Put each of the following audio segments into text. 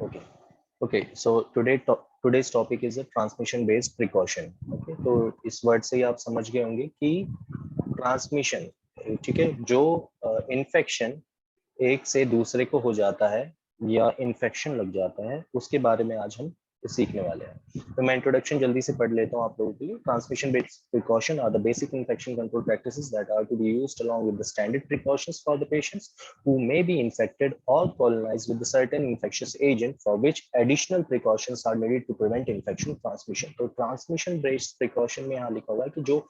Okay. Okay. So today's topic is a transmission based precaution. Okay. तो इस word से ही आप समझ गए होंगे कि ट्रांसमिशन, ठीक है, जो इन्फेक्शन एक से दूसरे को हो जाता है या इन्फेक्शन लग जाता है, उसके बारे में आज हम सीखने वाले हैं। तो मैं इंट्रोडक्शन जल्दी से पढ़ लेता हूँ आप लोगों के लिए। Transmission based precaution are the basic infection control practices that are to be used along with the standard precautions for the patients who may be infected or colonized with a certain infectious agent for which additional precautions are needed to prevent infection transmission। तो transmission based precaution में यहाँ लिखा हुआ है कि जो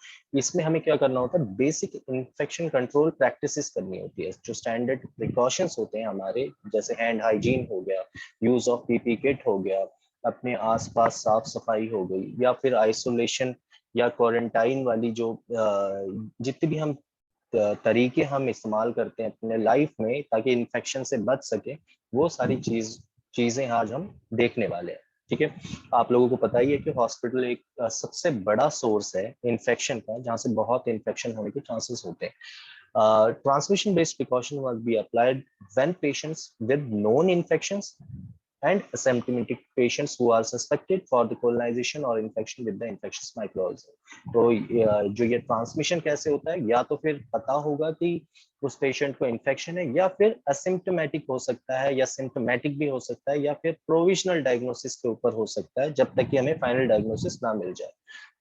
इसमें हमें क्या करना होता है, बेसिक इन्फेक्शन कंट्रोल प्रैक्टिसेस करनी होती है। जो स्टैंडर्ड प्रिकॉशंस होते हैं हमारे, जैसे हैंड हाइजीन हो गया, यूज ऑफ पीपी किट हो गया, अपने आसपास साफ सफाई हो गई, या फिर आइसोलेशन या क्वारंटाइन वाली जो जितने भी हम तरीके हम इस्तेमाल करते हैं अपने लाइफ में ताकि इन्फेक्शन से बच सके, वो सारी चीजें आज हम देखने वाले हैं। ठीक है, आप लोगों को पता ही है कि हॉस्पिटल एक सबसे बड़ा सोर्स है इन्फेक्शन का, जहाँ से बहुत इन्फेक्शन होने के चांसेस होते हैं। Transmission based precaution must be applied when patients with known infections and asymptomatic patients who are suspected for the colonization or infection with the infectious microorganism। तो जो ये ट्रांसमिशन कैसे होता है, या तो फिर पता होगा कि उस पेशेंट को इन्फेक्शन है, या फिर असिम्प्टोमेटिक हो सकता है, या सिम्प्टोमेटिक भी हो सकता है, या फिर प्रोविजनल डायग्नोसिस के ऊपर हो सकता है, जब तक कि हमें फाइनल डायग्नोसिस ना मिल जाए।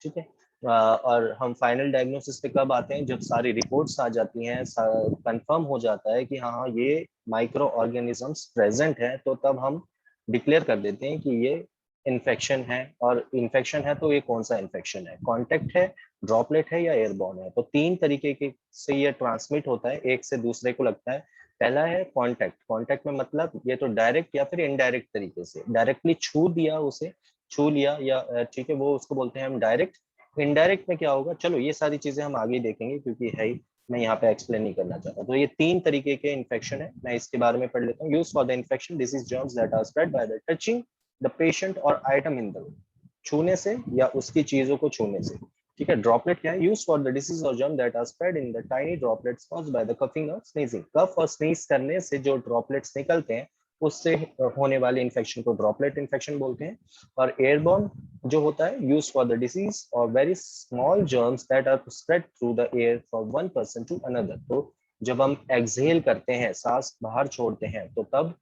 ठीक है, और हम फाइनल डायग्नोसिस पे कब आते हैं, जब सारी रिपोर्ट्स आ जाती हैं, कंफर्म हो जाता है कि हाँ ये माइक्रो ऑर्गेनिजम्स प्रेजेंट है, तो तब हम डिक्लेयर कर देते हैं कि ये इन्फेक्शन है। और इन्फेक्शन है तो ये कौन सा इन्फेक्शन है, कॉन्टेक्ट है, ड्रॉपलेट है, या एयरबॉर्न है। तो तीन तरीके के से ये ट्रांसमिट होता है, एक से दूसरे को लगता है। पहला है कॉन्टेक्ट। कॉन्टेक्ट में मतलब ये तो डायरेक्ट या फिर इनडायरेक्ट तरीके से, डायरेक्टली छू दिया उसे, छू लिया, या ठीक है, वो उसको बोलते हैं हम डायरेक्ट। इनडायरेक्ट में क्या होगा, चलो ये सारी चीजें हम आगे देखेंगे, क्योंकि है मैं यहाँ पे एक्सप्लेन नहीं करना चाहता। तो ये तीन तरीके के इन्फेक्शन है, मैं इसके बारे में पढ़ लेता हूँ। Use for the infection, this is germs that are spread by the touching the patient और आइटम इन द रूम, छूने से या उसकी चीजों को छूने से। ठीक है, ड्रॉपलेट क्या है, यूज फॉर द डिसीज और germ that are spread in the tiny droplets caused by the coughing और स्नीजिंग। कफ और स्नीज करने से जो ड्रॉपलेट्स निकलते हैं, उससे होने वाले इन्फेक्शन को ड्रॉपलेट इन्फेक्शन बोलते हैं। और एयरबॉर्न जो होता है, यूज फॉर द डिसीज और very small germs that are spread through the air from one person to another. तो जब हम एक्सहेल करते हैं, सांस बाहर छोड़ते हैं, तो तब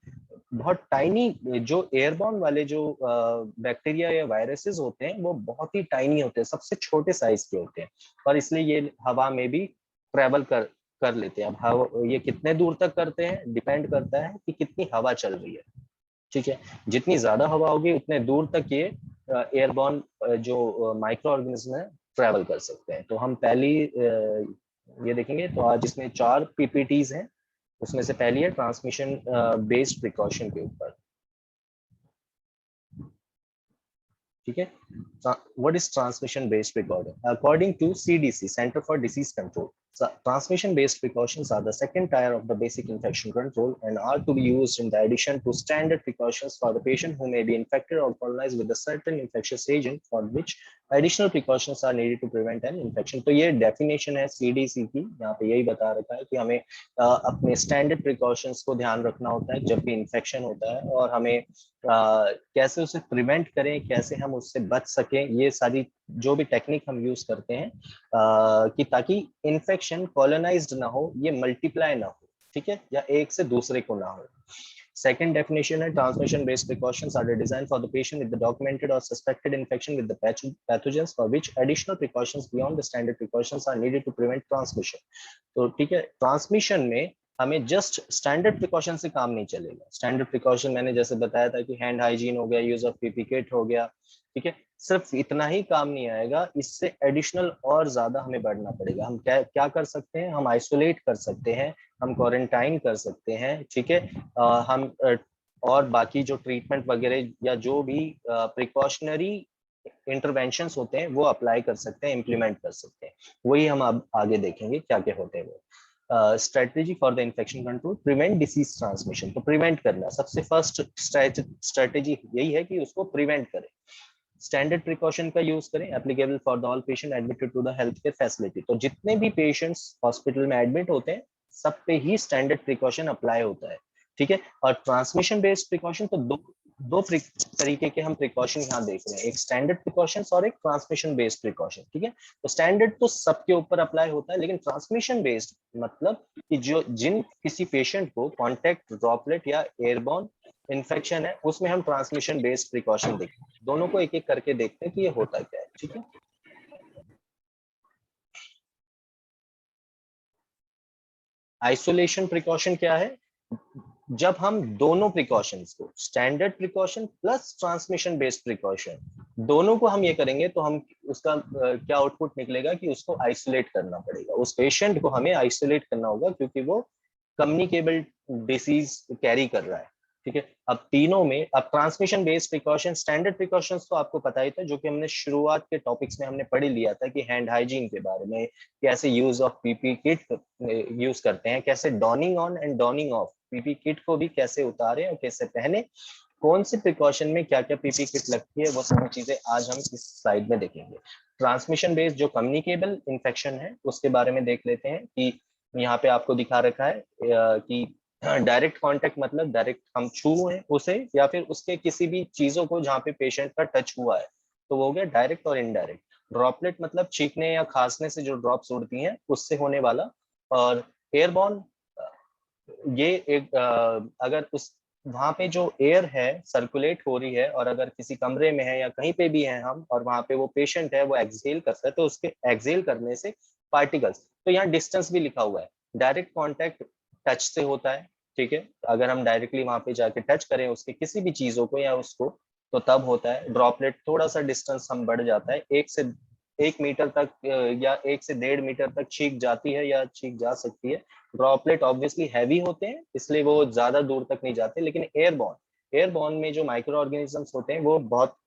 बहुत टाइनी जो एयरबॉर्न वाले जो बैक्टीरिया या वायरसेस होते हैं, वो बहुत ही टाइनी होते हैं, सबसे छोटे साइज के होते हैं, और इसलिए ये हवा में भी ट्रेवल कर लेते हैं। अब हवा ये कितने दूर तक करते हैं, डिपेंड करता है कि कितनी हवा चल रही है। ठीक है, जितनी ज्यादा हवा होगी उतने दूर तक ये एयरबॉर्न जो माइक्रो ऑर्गेनिज्म है ट्रेवल कर सकते हैं। तो हम पहली ये देखेंगे। तो आज इसमें 4 पीपीटीज हैं, उसमें से पहली है ट्रांसमिशन बेस्ड प्रिकॉशन के ऊपर। ठीक है, what is transmission based precaution? According to CDC, center for disease control, transmission based precautions are the second tier of the basic infection control and are to be used in the addition to standard precautions for the patient who may be infected or colonized with a certain infectious agent for which additional precautions are needed to prevent an infection। तो ये definition है CDC की, यहाँ पे यही बता रखा है कि हमें अपने स्टैंडर्ड प्रिकॉशंस को ध्यान रखना होता है जब भी इन्फेक्शन होता है, और हमें कैसे उसे प्रिवेंट करें, कैसे हम उससे बच सकें, ये सारी जो भी टेक्निक हम यूज करते हैं कि ताकि इन्फेक्शन कॉलोनाइज्ड ना हो, ये मल्टीप्लाई ना हो। ठीक है, या एक से दूसरे को ना हो। Second definition है transmission based precautions are designed for the patient with the documented or suspected infection with the pathogens for which additional precautions beyond the standard precautions are needed to prevent transmission। तो ठीक है, transmission में हमें just standard precaution से काम नहीं चलेगा। Standard precaution मैंने जैसे बताया था कि हैंड हाइजीन हो गया, यूज ऑफ पीपी किट हो गया। ठीक है, सिर्फ इतना ही काम नहीं आएगा, इससे एडिशनल और ज्यादा हमें बढ़ना पड़ेगा। हम क्या क्या कर सकते हैं, हम आइसोलेट कर सकते हैं, हम क्वारंटाइन कर सकते हैं। ठीक है, हम और बाकी जो ट्रीटमेंट वगैरह या जो भी प्रिकॉशनरी इंटरवेंशंस होते हैं वो अप्लाई कर सकते हैं, इम्प्लीमेंट कर सकते हैं। वही हम अब आगे देखेंगे क्या क्या होते हैं वो। Strategy for the infection control, prevent disease transmission. तो प्रिवेंट करना सबसे फर्स्ट स्ट्रेटेजी यही है कि उसको प्रिवेंट करें। स्टैंडर्ड प्रिकॉशन का यूज करें, applicable for the all patient admitted to the health care facility. तो जितने भी पेशेंट्स हॉस्पिटल में एडमिट होते हैं, सब पे ही स्टैंडर्ड प्रिकॉशन अप्लाई होता है। ठीक है, और ट्रांसमिशन बेस्ड प्रिकॉशन तो दो दो तरीके के हम प्रिकॉशन यहाँ देख रहे हैं, एक स्टैंडर्ड प्रिकॉशंस और एक ट्रांसमिशन बेस्ड प्रिकॉशन। ठीक है, तो स्टैंडर्ड तो सबके ऊपर अप्लाई होता है, लेकिन ट्रांसमिशन बेस्ड मतलब कि जो जिन किसी पेशेंट को कॉन्टैक्ट ड्रॉपलेट या एयरबॉर्न इन्फेक्शन है, उसमें हम ट्रांसमिशन बेस्ड प्रिकॉशन देखते हैं। दोनों को एक एक करके देखते हैं कि ये होता क्या है। ठीक है, आइसोलेशन प्रिकॉशन क्या है? जब हम दोनों प्रिकॉशंस को, standard precaution plus transmission based precaution, दोनों को हम ये करेंगे तो हम उसका क्या आउटपुट निकलेगा कि उसको आइसोलेट करना पड़ेगा, उस पेशेंट को हमें आइसोलेट करना होगा क्योंकि वो कम्युनिकेबल डिसीज कैरी कर रहा है। ठीक है, अब तीनों में, अब transmission based precaution, standard precautions तो आपको पता ही था, जो कि हमने शुरुआत के टॉपिक्स में हमने पढ़ लिया था कि हैंड हाइजीन के बारे में, कैसे use of PP kit use करते हैं, कैसे dawning on and dawning of PP kit को भी कैसे उतारे और कैसे पहने, कौन से प्रिकॉशन में क्या क्या पीपी किट लगती है, वो सारी चीजें आज हम इस स्लाइड में देखेंगे। ट्रांसमिशन बेस्ड जो कम्युनिकेबल इन्फेक्शन है उसके बारे में देख लेते हैं कि यहाँ पे आपको दिखा रखा है कि डायरेक्ट कांटेक्ट मतलब डायरेक्ट हम छूए उसे या फिर उसके किसी भी चीजों को जहाँ पे पेशेंट का टच हुआ है, तो वो हो गया डायरेक्ट और इनडायरेक्ट। ड्रॉपलेट मतलब छींकने या खांसने से जो ड्रॉप्स उड़ती हैं उससे होने वाला। और एयरबॉर्न, ये एक अगर उस वहां पे जो एयर है सर्कुलेट हो रही है और अगर किसी कमरे में है या कहीं पे भी है हम और वहां पे वो पेशेंट है वो एक्सहेल करता है, तो उसके एक्सहेल करने से पार्टिकल्स, तो यहाँ डिस्टेंस भी लिखा हुआ है, डायरेक्ट कांटेक्ट टच से होता है। ठीक है, अगर हम डायरेक्टली वहां पे जाके टच करें उसके किसी भी चीजों को या उसको, तो तब होता है। ड्रॉपलेट थोड़ा सा डिस्टेंस हम बढ़ जाता है, 1 मीटर तक या 1 से 1.5 मीटर तक छींक जाती है या छींक जा सकती है। ड्रॉपलेट ऑब्वियसली हैवी होते हैं इसलिए वो ज्यादा दूर तक नहीं जाते, लेकिन एयरबॉर्न में जो माइक्रो ऑर्गेनिजम्स होते हैं वो बहुत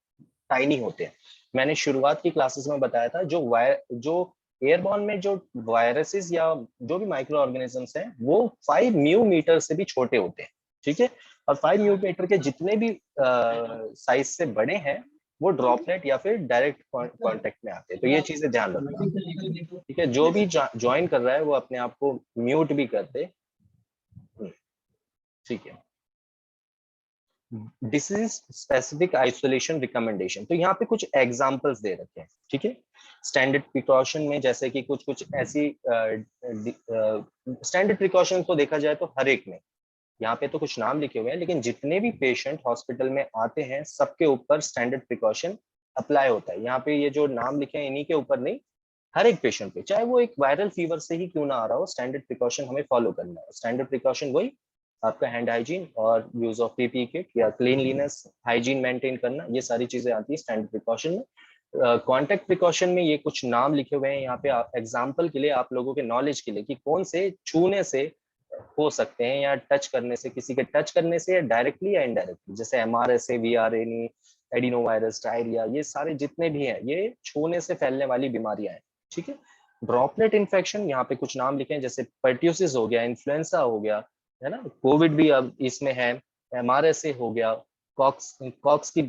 टाइनी होते हैं। मैंने शुरुआत की क्लासेस में बताया था, जो एयरबॉर्न में जो वायरसेस या जो भी माइक्रो ऑर्गेनिजम्स हैं वो 5 μm से भी छोटे होते हैं। ठीक है, और 5 μm के जितने भी साइज से बड़े हैं वो ड्रॉपलेट या फिर डायरेक्ट कांटेक्ट में आते हैं, तो ये चीजें ध्यान रखना। ठीक है, जो भी ज्वाइन कर रहा है वो अपने आप को म्यूट भी कर दे। ठीक है, डिसीज स्पेसिफिक आइसोलेशन रिकमेंडेशन, तो यहाँ पे कुछ एग्जांपल्स दे रखे हैं। ठीक है, स्टैंडर्ड प्रिकॉशन में जैसे कि कुछ कुछ ऐसी स्टैंडर्ड प्रिकॉशन तो देखा जाए तो हर एक में, यहाँ पे तो कुछ नाम लिखे हुए हैं, लेकिन जितने भी पेशेंट हॉस्पिटल में आते हैं सबके ऊपर स्टैंडर्ड प्रिकॉशन अप्लाई होता है। यहाँ पे ये जो नाम लिखे हैं इन्हीं के ऊपर नहीं, हर एक पेशेंट पे, चाहे वो एक वायरल फीवर से ही क्यों ना आ रहा हो, स्टैंडर्ड प्रिकॉशन हमें फॉलो करना है। स्टैंडर्ड प्रिकॉशन वही आपका हैंड हाइजीन और यूज ऑफ पीपी किट या क्लीनलीनेस हाइजीन मेंटेन करना, ये सारी चीजें आती है स्टैंडर्ड प्रिकॉशन में। कॉन्टेक्ट प्रिकॉशन में ये कुछ नाम लिखे हुए हैं यहाँ पे एग्जाम्पल के लिए, आप लोगों के नॉलेज के लिए, कि कौन से छूने से हो सकते हैं या टच करने से, किसी के टच करने से या डायरेक्टली या इनडायरेक्टली, जैसे MRSA, VRNE, एडिनोवायरस, डायरिया, ये सारे जितने भी हैं ये छूने से फैलने वाली बीमारियां हैं। ठीक है, ड्रॉपलेट इन्फेक्शन यहाँ पे कुछ नाम लिखे हैं, जैसे पर्ट्यूसिस हो गया, इन्फ्लुएंजा हो गया, है ना, कोविड भी अब इसमें है, MRSA हो गया, कॉक्स कॉक्स की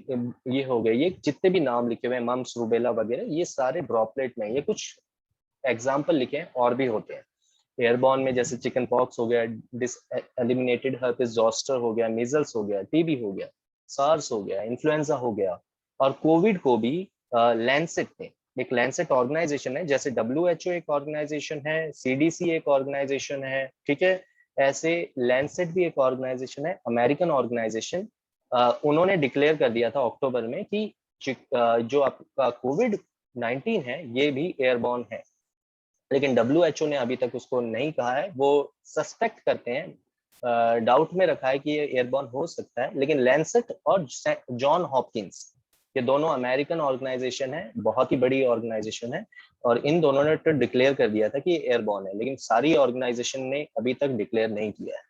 ये हो गया, ये जितने भी नाम लिखे हुए हैं, मम्स, रूबेला वगैरह, ये सारे ड्रॉपलेट में, ये कुछ एग्जाम्पल लिखे हैं, और भी होते हैं। एयरबॉर्न में जैसे चिकन पॉक्स हो गया, डिस एलिमिनेटेड हर्पिस जोस्टर हो गया, मीजल्स हो गया, टीबी हो गया, सार्स हो गया, इन्फ्लुएंजा हो गया। और कोविड को भी लैंसेट ने, एक लैंसेट ऑर्गेनाइजेशन है, जैसे WHO एक ऑर्गेनाइजेशन है, CDC एक ऑर्गेनाइजेशन है। ठीक है, ऐसे लैंसेट भी एक ऑर्गेनाइजेशन है, अमेरिकन ऑर्गेनाइजेशन। उन्होंने डिक्लेयर कर दिया था अक्टूबर में कि जो आपका COVID-19 है ये भी एयरबॉर्न है, लेकिन WHO ने अभी तक उसको नहीं कहा है, वो सस्पेक्ट करते हैं, डाउट में रखा है कि ये एयरबॉर्न हो सकता है। लेकिन लैंसेट और जॉन हॉपकिंस, ये दोनों अमेरिकन ऑर्गेनाइजेशन है, बहुत ही बड़ी ऑर्गेनाइजेशन है, और इन दोनों ने तो डिक्लेयर कर दिया था कि ये एयरबॉर्न है, लेकिन सारी ऑर्गेनाइजेशन ने अभी तक डिक्लेयर नहीं किया है।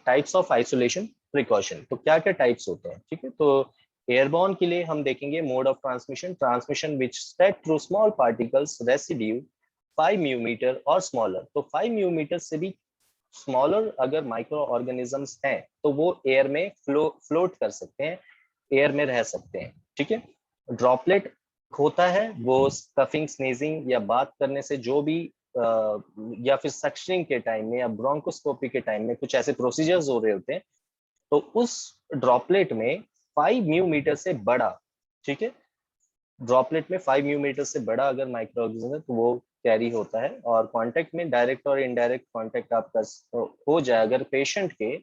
टाइप्स ऑफ आइसोलेशन प्रिकॉशन, तो क्या क्या टाइप्स होते हैं? ठीक है, तो एयरबॉर्न के लिए हम देखेंगे mode of transmission, transmission which spread through small particles residue 5 μm और स्मॉलर, तो 5 μm से भी स्मॉलर अगर माइक्रो ऑर्गेनिजम्स हैं तो वो एयर में फ्लोट कर सकते हैं, एयर में रह सकते हैं। ठीक है, ड्रॉपलेट होता है वो स्कफिंग, स्नीजिंग या बात करने से जो भी या फिर सक्शनिंग के टाइम में या ब्रोंकोस्कोपी के टाइम में कुछ ऐसे प्रोसीजर्स हो रहे होते हैं तो उस ड्रॉपलेट में 5 म्यू मीटर से बड़ा, ठीक है, ड्रॉपलेट में 5 म्यू मीटर से बड़ा अगर माइक्रो ऑर्गेनिज्म है तो वो कैरी होता है। और कांटेक्ट में डायरेक्ट और इनडायरेक्ट कांटेक्ट आपका हो जाए अगर पेशेंट के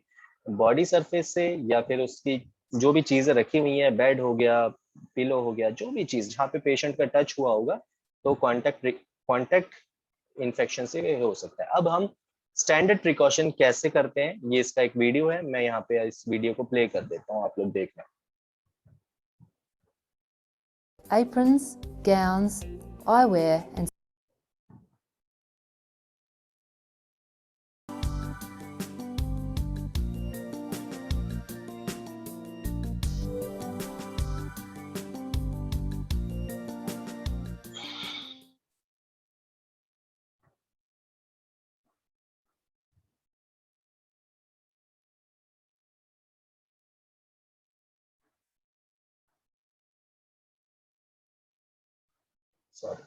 बॉडी सरफेस से, या फिर उसकी जो भी चीजें रखी हुई हैं, बेड हो गया, पिलो हो गया, जो भी चीज जहाँ पे पेशेंट का टच हुआ होगा, तो कांटेक्ट इन्फेक्शन से हो सकता है। अब हम स्टैंडर्ड प्रिकॉशन कैसे करते हैं, ये इसका एक वीडियो है, मैं यहाँ पे इस वीडियो को प्ले कर देता हूँ, आप लोग देख लें। Aprons, gowns, eyewear and sorry.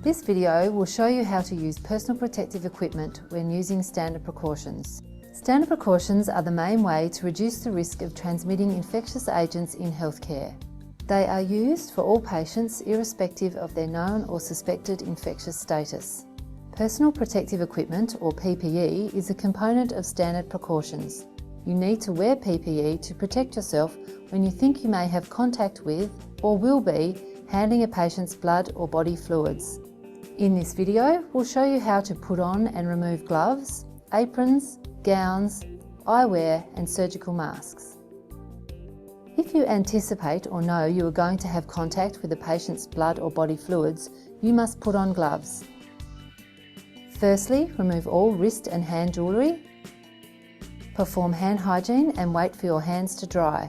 This video will show you how to use personal protective equipment when using standard precautions. Standard precautions are the main way to reduce the risk of transmitting infectious agents in healthcare. They are used for all patients irrespective of their known or suspected infectious status. Personal protective equipment, or PPE, is a component of standard precautions. You need to wear PPE to protect yourself when you think you may have contact with, or will be, handling a patient's blood or body fluids. In this video, we'll show you how to put on and remove gloves, aprons, gowns, eyewear and surgical masks. If you anticipate or know you are going to have contact with a patient's blood or body fluids, you must put on gloves. Firstly, remove all wrist and hand jewellery. Perform hand hygiene and wait for your hands to dry.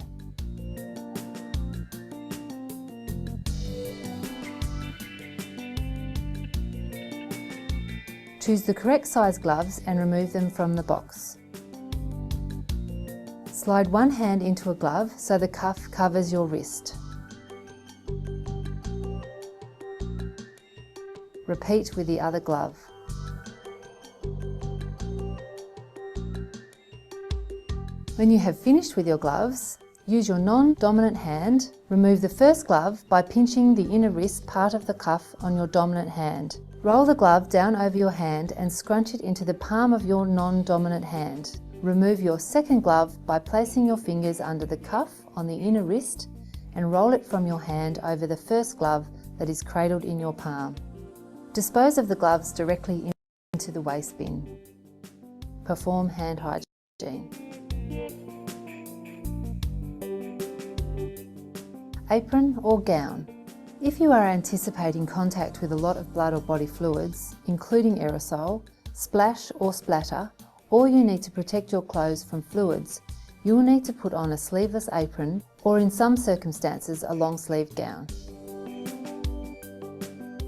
Choose the correct size gloves and remove them from the box. Slide one hand into a glove so the cuff covers your wrist. Repeat with the other glove. When you have finished with your gloves, use your non-dominant hand. Remove the first glove by pinching the inner wrist part of the cuff on your dominant hand. Roll the glove down over your hand and scrunch it into the palm of your non-dominant hand. Remove your second glove by placing your fingers under the cuff on the inner wrist and roll it from your hand over the first glove that is cradled in your palm. Dispose of the gloves directly into the waste bin. Perform hand hygiene. Apron or gown. If you are anticipating contact with a lot of blood or body fluids, including aerosol, splash or splatter, or you need to protect your clothes from fluids, you will need to put on a sleeveless apron or in some circumstances a long-sleeved gown.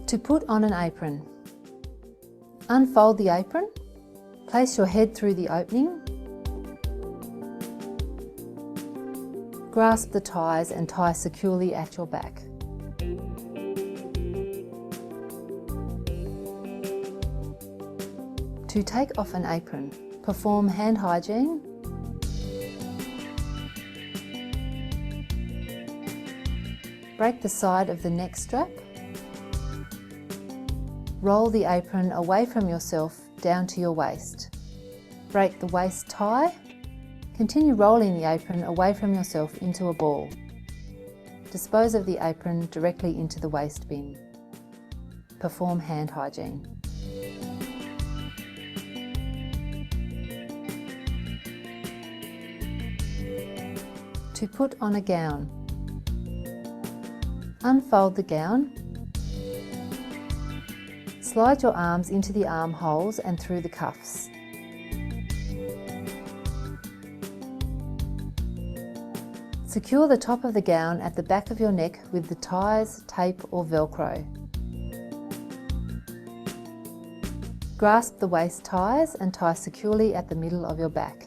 To put on an apron. Unfold the apron, place your head through the opening, grasp the ties and tie securely at your back. To take off an apron, perform hand hygiene, break the side of the neck strap, roll the apron away from yourself down to your waist, break the waist tie, continue rolling the apron away from yourself into a ball. Dispose of the apron directly into the waste bin. Perform hand hygiene. To put on a gown. Unfold the gown. Slide your arms into the armholes and through the cuffs. Secure the top of the gown at the back of your neck with the ties, tape or Velcro. Grasp the waist ties and tie securely at the middle of your back.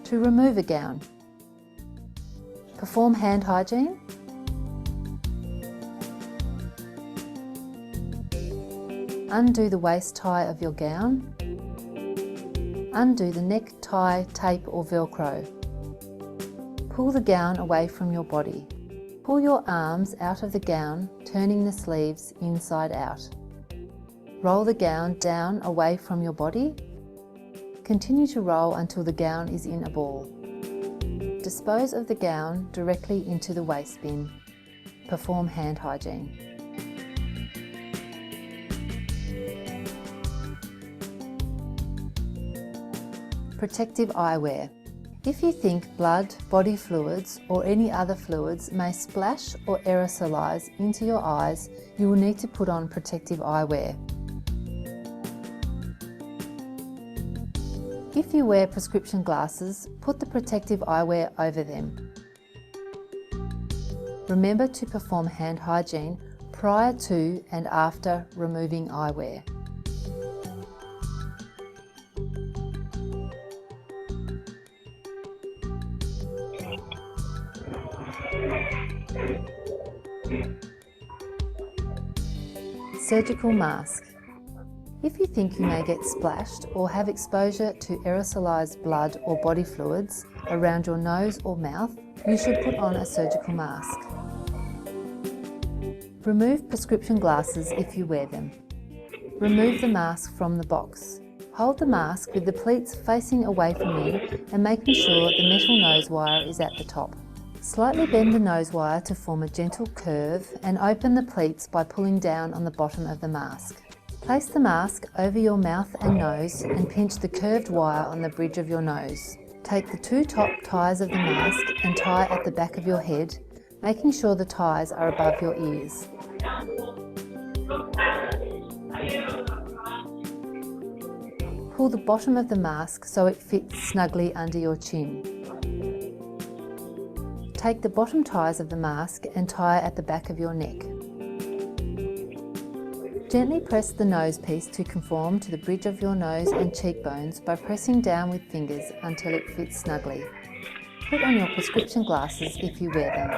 To remove a gown. Perform hand hygiene. Undo the waist tie of your gown. Undo the neck tie, tape or Velcro. Pull the gown away from your body. Pull your arms out of the gown, turning the sleeves inside out. Roll the gown down away from your body. Continue to roll until the gown is in a ball. Dispose of the gown directly into the waste bin. Perform hand hygiene. Protective eyewear. If you think blood, body fluids or any other fluids may splash or aerosolise into your eyes, you will need to put on protective eyewear. If you wear prescription glasses, put the protective eyewear over them. Remember to perform hand hygiene prior to and after removing eyewear. Surgical mask. If you think you may get splashed or have exposure to aerosolised blood or body fluids around your nose or mouth, you should put on a surgical mask. Remove prescription glasses if you wear them. Remove the mask from the box. Hold the mask with the pleats facing away from you and making sure the metal nose wire is at the top. Slightly bend the nose wire to form a gentle curve and open the pleats by pulling down on the bottom of the mask. Place the mask over your mouth and nose and pinch the curved wire on the bridge of your nose. Take the two top ties of the mask and tie at the back of your head, making sure the ties are above your ears. Pull the bottom of the mask so it fits snugly under your chin. Take the bottom ties of the mask and tie at the back of your neck. Gently press the nose piece to conform to the bridge of your nose and cheekbones by pressing down with fingers until it fits snugly. Put on your prescription glasses if you wear them.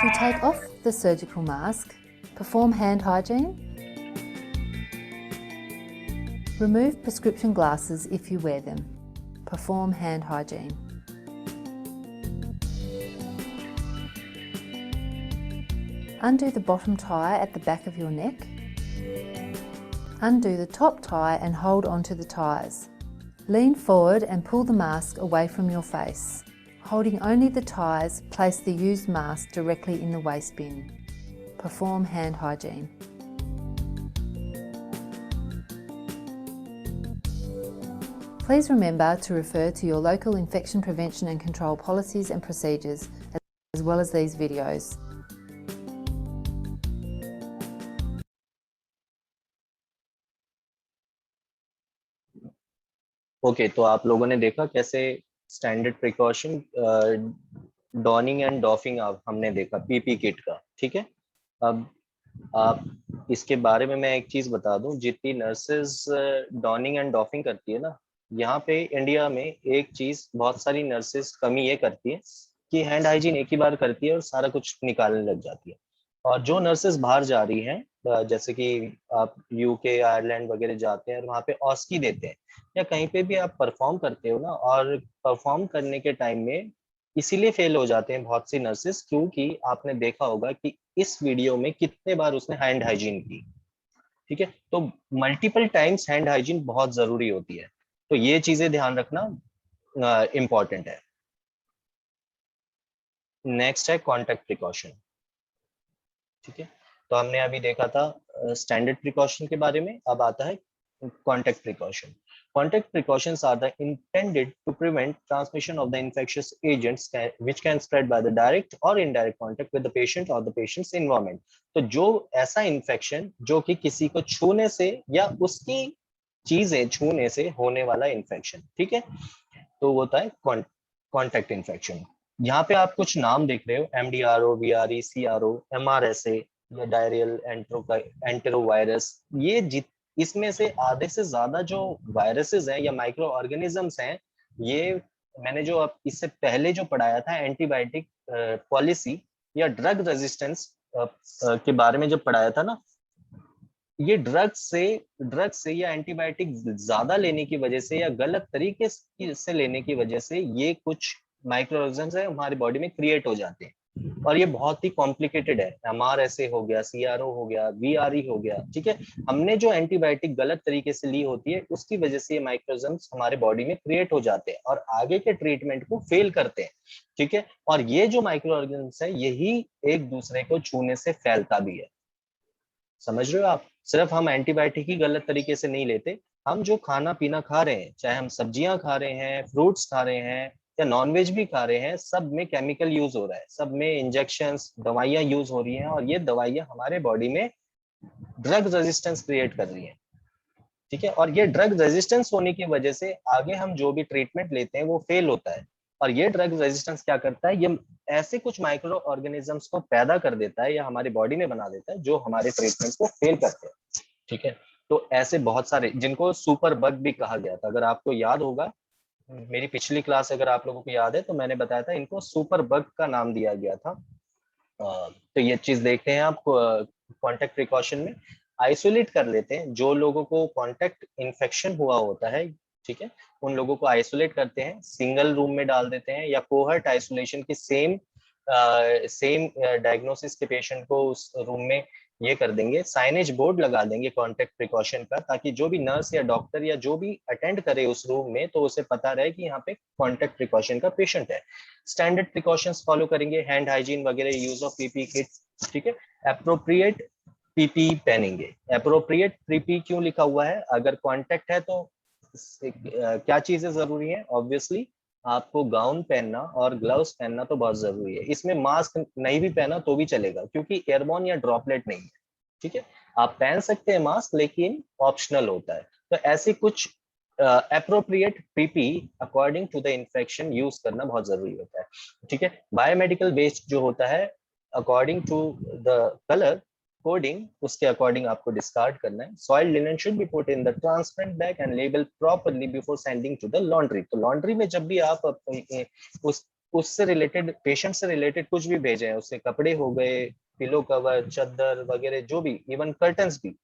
To take off the surgical mask, perform hand hygiene. Remove prescription glasses if you wear them. Perform hand hygiene. Undo the bottom tie at the back of your neck. Undo the top tie and hold onto the ties. Lean forward and pull the mask away from your face. Holding only the ties, place the used mask directly in the waste bin. Perform hand hygiene. Please remember to refer to your local infection prevention and control policies and procedures, as well as these videos. Okay तो आप लोगों ने देखा कैसे standard precaution dawning and doffing हमने देखा PP kit का, ठीक है। अब आप इसके बारे में मैं एक चीज बता दूं, जितनी नर्सेज डॉनिंग एंड डॉफिंग करती है ना, यहाँ पे इंडिया में एक चीज बहुत सारी नर्सेज कमी ये करती है कि हैंड हाइजीन एक ही बार करती है और सारा कुछ निकालने लग जाती है। और जो नर्सेज बाहर जा रही हैं, जैसे कि आप यूके आयरलैंड वगैरह जाते हैं और वहाँ पे ऑस्की देते हैं, या कहीं पे भी आप परफॉर्म करते हो ना, और परफॉर्म करने के टाइम में इसीलिए फेल हो जाते हैं बहुत सी नर्सेज, क्योंकि आपने देखा होगा कि इस वीडियो में कितने बार उसने हैंड हाइजीन की, ठीक है। तो मल्टीपल टाइम्स हैंड हाइजीन बहुत जरूरी होती है, तो ये चीजें ध्यान रखना इम्पोर्टेंट है। नेक्स्ट है कॉन्टैक्ट प्रिकॉशन, ठीक है। तो हमने अभी देखा था स्टैंडर्ड प्रिकॉशन के बारे में, अब आता है contact precaution. Contact precautions are the intended to prevent transmission of the infectious agents which can spread by the direct or indirect contact with the patient or the patient's environment. तो जो ऐसा infection जो कि किसी को छूने से या उसकी चीजें छूने से होने वाला इन्फेक्शन, ठीक है, तो वो होता है कॉन्टैक्ट इन्फेक्शन। यहाँ पे आप कुछ नाम देख रहे हो, MDRO, VRE, CRO, MRSA या डायरियल एंटेरोवायरस, ये इसमें से आधे से ज्यादा जो वायरसेस हैं या माइक्रो ऑर्गेनिजम्स हैं, ये मैंने जो अब इससे पहले जो पढ़ाया था एंटीबायोटिक पॉलिसी या ड्रग रेजिस्टेंस के बारे में जब पढ़ाया था ना, ये ड्रग से या एंटीबायोटिक ज्यादा लेने की वजह से या गलत तरीके से लेने की वजह से ये कुछ माइक्रो ऑर्गेनिजम्स है हमारी बॉडी में क्रिएट हो जाते हैं, और ये बहुत ही कॉम्प्लिकेटेड है। MRSA हो गया, CRO हो गया, VRE हो गया, ठीक है। हमने जो एंटीबायोटिक गलत तरीके से ली होती है उसकी वजह से ये माइक्रोऑर्गेनिजम्स हमारे बॉडी में क्रिएट हो जाते हैं और आगे के ट्रीटमेंट को फेल करते हैं, ठीक है। और ये जो माइक्रो ऑर्गेनिजम्स है यही एक दूसरे को छूने से फैलता भी है। समझ रहे हो आप? सिर्फ हम एंटीबायोटिक ही गलत तरीके से नहीं लेते, हम जो खाना पीना खा रहे हैं, चाहे हम सब्जियां खा रहे हैं, फ्रूट्स खा रहे हैं या नॉनवेज भी खा रहे हैं, सब में केमिकल यूज हो रहा है, सब में इंजेक्शंस, दवाइयां यूज हो रही हैं, और ये दवाइयां हमारे बॉडी में ड्रग रेजिस्टेंस क्रिएट कर रही हैं, ठीक है। और ये ड्रग रेजिस्टेंस होने की वजह से आगे हम जो भी ट्रीटमेंट लेते हैं वो फेल होता है। और ये ड्रग रेजिस्टेंस क्या करता है, ये ऐसे कुछ माइक्रो ऑर्गेनिजम्स को पैदा कर देता है या हमारी बॉडी में बना देता है जो हमारे ट्रीटमेंट को फेल करते हैं, ठीक है। तो ऐसे बहुत सारे जिनको सुपर बग भी कहा गया था, अगर आपको याद होगा मेरी पिछली क्लास अगर आप लोगों को याद है तो मैंने बताया था इनको सुपर बग का नाम दिया गया था। तो ये चीज देखते हैं आप कॉन्टेक्ट प्रिकॉशन में आइसोलेट कर लेते हैं जो लोगों को कॉन्टेक्ट इन्फेक्शन हुआ होता है, ठीक है, उन लोगों को आइसोलेट करते हैं, सिंगल रूम में डाल देते हैं या कोहर्ट आइसोलेशन की सेम डायग्नोसिस के पेशेंट को उस रूम में ये कर देंगे, साइनेज बोर्ड लगा देंगे कॉन्टेक्ट प्रिकॉशन का, ताकि जो भी नर्स या डॉक्टर या जो भी अटेंड करे उस रूम में तो उसे पता रहे कि यहाँ पे कॉन्टेक्ट प्रिकॉशन का पेशेंट है। स्टैंडर्ड प्रिकॉशंस फॉलो करेंगे, हैंड हाइजीन वगैरह, यूज ऑफ पीपी किट, ठीक है। एप्रोप्रिएट पीपी पहनेंगे। एप्रोप्रिएट पीपी क्यों लिखा हुआ है? अगर कॉन्टेक्ट है तो क्या चीजें जरूरी है? ऑब्वियसली आपको गाउन पहनना और ग्लव्स पहनना तो बहुत जरूरी है। इसमें मास्क नहीं भी पहना तो भी चलेगा क्योंकि एयरबॉर्न या ड्रॉपलेट नहीं है, ठीक है। आप पहन सकते हैं मास्क लेकिन ऑप्शनल होता है। तो ऐसे कुछ appropriate PP according to the infection use करना बहुत जरूरी होता है, ठीक है। बायोमेडिकल वेस्ट जो होता है according to the colour coding उसके अकॉर्डिंग आपको डिस्कार्ड करना है। Soil linen should be put in the transparent bag and label properly before sending to the laundry. तो लॉन्ड्री में जब भी आप उससे रिलेटेड पेशेंट से रिलेटेड कुछ भी भेजें, उसके कपड़े हो गए, पिलो कवर, चादर वगैरह जो भी, इवन कर्टन्स भी,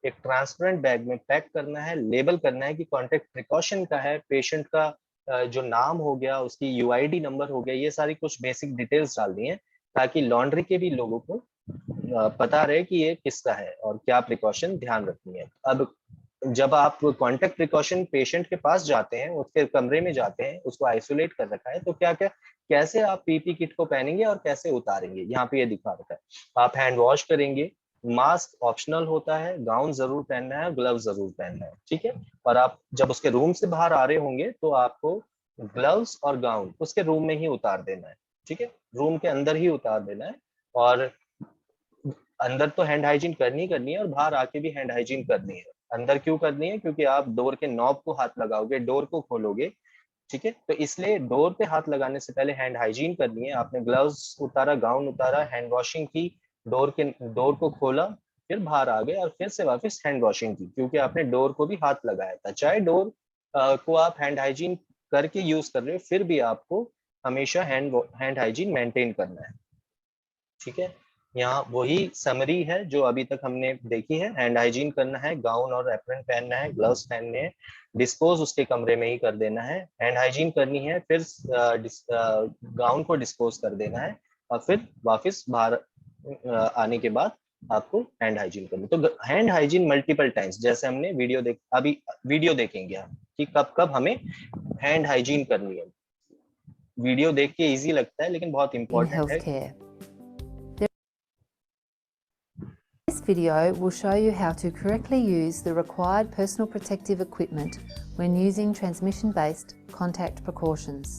एक ट्रांसपेरेंट बैग में पैक करना है, लेबल करना है कि कॉन्टेक्ट प्रिकॉशन का है, पेशेंट का जो नाम हो गया, उसकी यूआईडी नंबर हो गया, ये सारी कुछ बेसिक डिटेल्स डालनी है ताकि लॉन्ड्री के भी लोगों को पता रहे कि ये किसका है और क्या प्रिकॉशन ध्यान रखनी है। अब जब आप कॉन्टेक्ट प्रिकॉशन पेशेंट के पास जाते हैं, उसके कमरे में जाते हैं, उसको आइसोलेट कर रखा है, तो क्या क्या कैसे आप पीपी किट को पहनेंगे और कैसे उतारेंगे, यहाँ पे ये दिखा रखा है। आप हैंड वॉश करेंगे, मास्क ऑप्शनल होता है, गाउन जरूर पहनना है, ग्लव्स जरूर पहनना है, ठीक है। और आप जब उसके रूम से बाहर आ रहे होंगे तो आपको ग्लव्स और गाउन उसके रूम में ही उतार देना है, ठीक है, रूम के अंदर ही उतार देना है। और अंदर तो हैंड हाइजीन करनी है और बाहर आके भी हैंड हाइजीन करनी है। अंदर क्यों करनी है? क्योंकि आप डोर के नॉब को हाथ लगाओगे, डोर को खोलोगे, ठीक है। तो इसलिए डोर पे हाथ लगाने से पहले हैंड हाइजीन करनी है। आपने ग्लव्स उतारा, गाउन उतारा, हैंड वॉशिंग की, डोर को खोला, फिर बाहर आ गए और फिर से वापस हैंड वॉशिंग की, क्योंकि आपने डोर को भी हाथ लगाया था। चाहे डोर को आप हैंड हाइजीन करके यूज कर रहे हो, फिर भी आपको हमेशा हैंड हाइजीन मेंटेन करना है, ठीक है। यहाँ वही समरी है जो अभी तक हमने देखी है। हैंड हाइजीन करना है, गाउन और एप्रन पहनना है, ग्लव्स पहनने हैं, डिस्पोज उसके कमरे में ही कर देना है, हैंड हाइजीन करनी है, फिर गाउन को डिस्पोज कर देना है और फिर वापस बाहर आने के बाद आपको हैंड हाइजीन करनी। तो हैंड हाइजीन मल्टीपल टाइम्स, जैसे हमने अभी वीडियो देखेंगे हम कि कब कब हमें हैंड हाइजीन करनी है। वीडियो देख के इजी लगता है लेकिन बहुत इंपॉर्टेंट है। This video will show you how to correctly use the required personal protective equipment when using transmission-based contact precautions.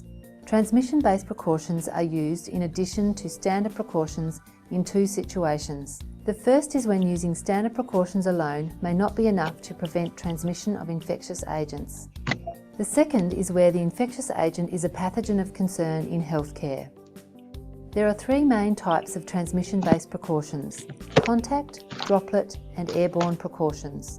Transmission-based precautions are used in addition to standard precautions in two situations. The first is when using standard precautions alone may not be enough to prevent transmission of infectious agents. The second is where the infectious agent is a pathogen of concern in healthcare. There are three main types of transmission-based precautions: contact, droplet and airborne precautions.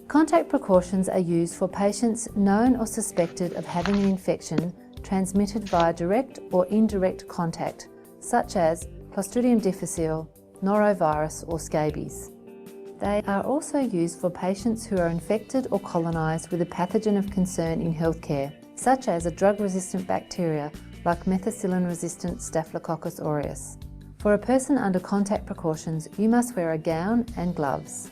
Contact precautions are used for patients known or suspected of having an infection transmitted via direct or indirect contact, such as Clostridium difficile, norovirus or scabies. They are also used for patients who are infected or colonised with a pathogen of concern in healthcare, such as a drug-resistant bacteria like methicillin-resistant Staphylococcus aureus. For a person under contact precautions, you must wear a gown and gloves.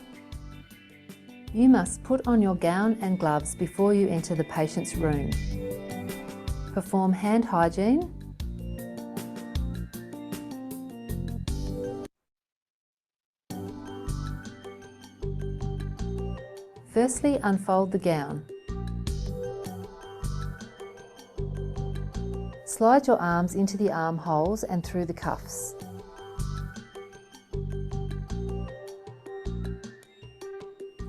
You must put on your gown and gloves before you enter the patient's room. Perform hand hygiene. Firstly, unfold the gown. Slide your arms into the armholes and through the cuffs.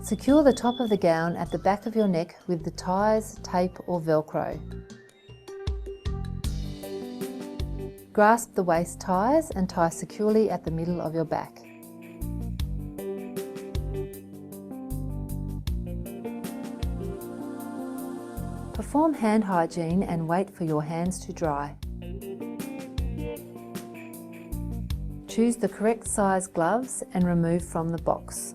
Secure the top of the gown at the back of your neck with the ties, tape or Velcro. Grasp the waist ties and tie securely at the middle of your back. Perform hand hygiene and wait for your hands to dry. Choose the correct size gloves and remove from the box.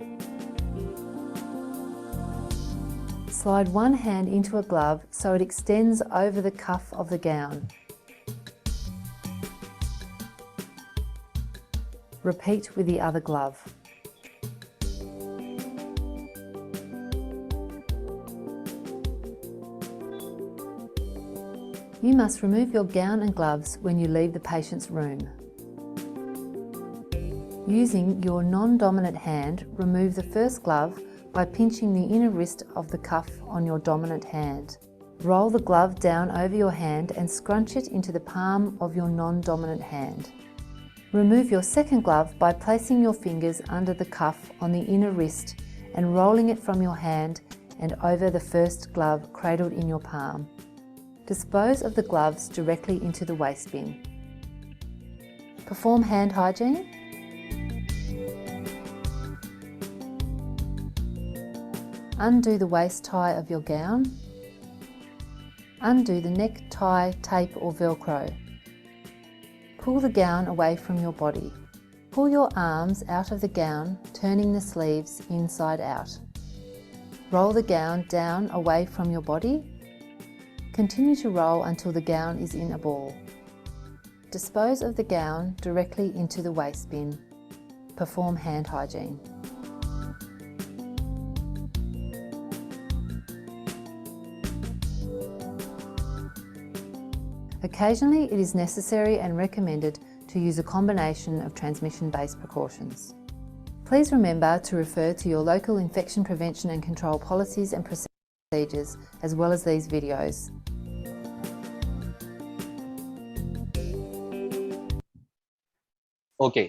Slide one hand into a glove so it extends over the cuff of the gown. Repeat with the other glove. You must remove your gown and gloves when you leave the patient's room. Using your non-dominant hand, remove the first glove by pinching the inner wrist of the cuff on your dominant hand. Roll the glove down over your hand and scrunch it into the palm of your non-dominant hand. Remove your second glove by placing your fingers under the cuff on the inner wrist and rolling it from your hand and over the first glove cradled in your palm. Dispose of the gloves directly into the waste bin. Perform hand hygiene. Undo the waist tie of your gown. Undo the neck tie, tape or Velcro. Pull the gown away from your body. Pull your arms out of the gown, turning the sleeves inside out. Roll the gown down away from your body. Continue to roll until the gown is in a ball. Dispose of the gown directly into the waste bin. Perform hand hygiene. Occasionally, it is necessary and recommended to use a combination of transmission-based precautions. Please remember to refer to your local infection prevention and control policies and procedures, as well as these videos. Okay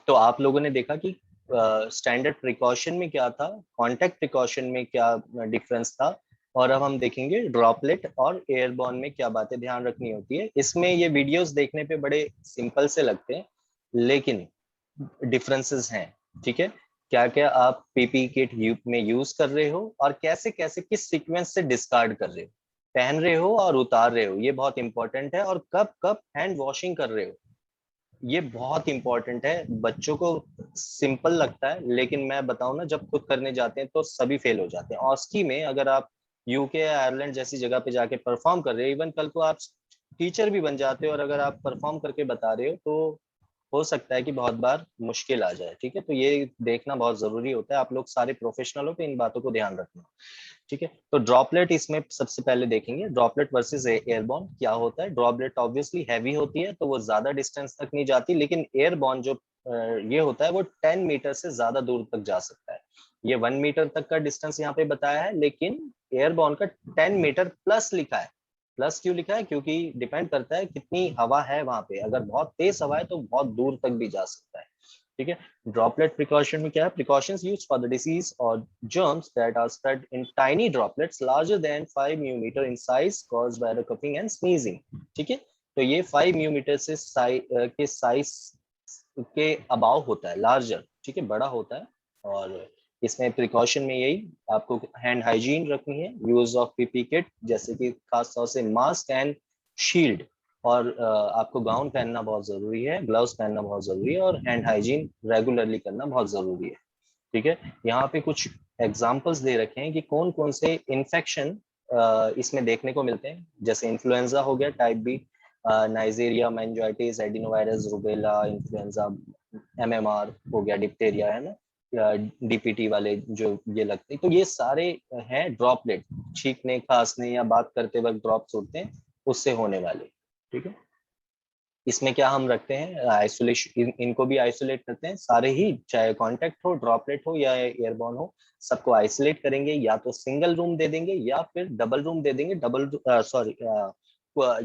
तो आप लोगों ने देखा कि standard precaution में क्या था, contact precaution में क्या डिफरेंस था, और अब हम देखेंगे ड्रॉपलेट और एयरबॉर्न में क्या बातें ध्यान रखनी होती है। इसमें ये वीडियोस देखने पे बड़े सिंपल से लगते हैं, लेकिन डिफरेंसेस हैं। ठीक है, क्या क्या आप पीपी किट में यूज कर रहे हो और कैसे कैसे किस सीक्वेंस से डिस्कार्ड कर रहे हो, पहन रहे हो और उतार रहे हो, ये बहुत इंपॉर्टेंट है। और कब कब हैंड वॉशिंग कर रहे हो, ये बहुत इंपॉर्टेंट है। बच्चों को सिंपल लगता है, लेकिन मैं बताऊं ना, जब खुद करने जाते हैं तो सभी फेल हो जाते हैं। ऑस्की में अगर आप यूके या आयरलैंड जैसी जगह पे जाके परफॉर्म कर रहे हो, इवन कल को आप टीचर भी बन जाते हो और अगर आप परफॉर्म करके बता रहे हो, तो हो सकता है कि बहुत बार मुश्किल आ जाए। ठीक है, तो ये देखना बहुत जरूरी होता है। आप लोग सारे प्रोफेशनल हो तो इन बातों को ध्यान रखना। ठीक है, तो ड्रॉपलेट इसमें सबसे पहले देखेंगे, ड्रॉपलेट वर्सेस एयरबॉर्न क्या होता है। ड्रॉपलेट ऑब्वियसली हैवी होती है, तो वो ज्यादा डिस्टेंस तक नहीं जाती, लेकिन एयरबॉर्न जो ये होता है वो 10 मीटर से ज्यादा दूर तक जा सकता है। ये 1 मीटर तक का डिस्टेंस यहाँ पे बताया है, लेकिन एयरबॉर्न का 10 मीटर प्लस लिखा है। प्लस क्यों लिखा है? क्योंकि डिपेंड करता है कितनी हवा है वहां पे। अगर बहुत तेज हवा है तो बहुत दूर तक भी जा सकता है। ठीक है, ड्रॉपलेट प्रिकॉशन में क्या है? Precautions used for the disease और germs that are spread in tiny droplets larger than 5 mm in size caused by the coughing and sneezing। ठीक है, तो ये 5 mm से के साइज के अबाव होता है, लार्जर। ठीक है, बड़ा होता है। और इसमें प्रिकॉशन में यही आपको हैंड हाइजीन रखनी है, यूज ऑफ पीपी किट जैसे कि खास तौर से मास्क एंड शील्ड, और आपको गाउन पहनना बहुत जरूरी है, ग्लव्स पहनना बहुत जरूरी है, और हैंड हाइजीन रेगुलरली करना बहुत जरूरी है। ठीक है, यहाँ पे कुछ एग्जाम्पल्स दे रखे हैं कि कौन कौन से इन्फेक्शन इसमें देखने को मिलते हैं। जैसे इन्फ्लुएंजा हो गया type B, Neisseria, meningitis, adenovirus, rubella, influenza, MMR हो गया, डिप्टेरिया है ना, या डीपीटी वाले जो ये लगते हैं, तो ये सारे हैं ड्रॉपलेट, छींकने, खांसने या बात करते वक्त ड्रॉप्स उड़ते हैं उससे होने वाले। ठीक है, इसमें क्या हम रखते हैं, आइसोलेशन, इनको भी आइसोलेट करते हैं सारे ही, चाहे कांटेक्ट हो, ड्रॉपलेट हो या एयरबॉर्न हो, सबको आइसोलेट करेंगे। या तो सिंगल रूम दे देंगे या फिर डबल रूम दे देंगे, डबल सॉरी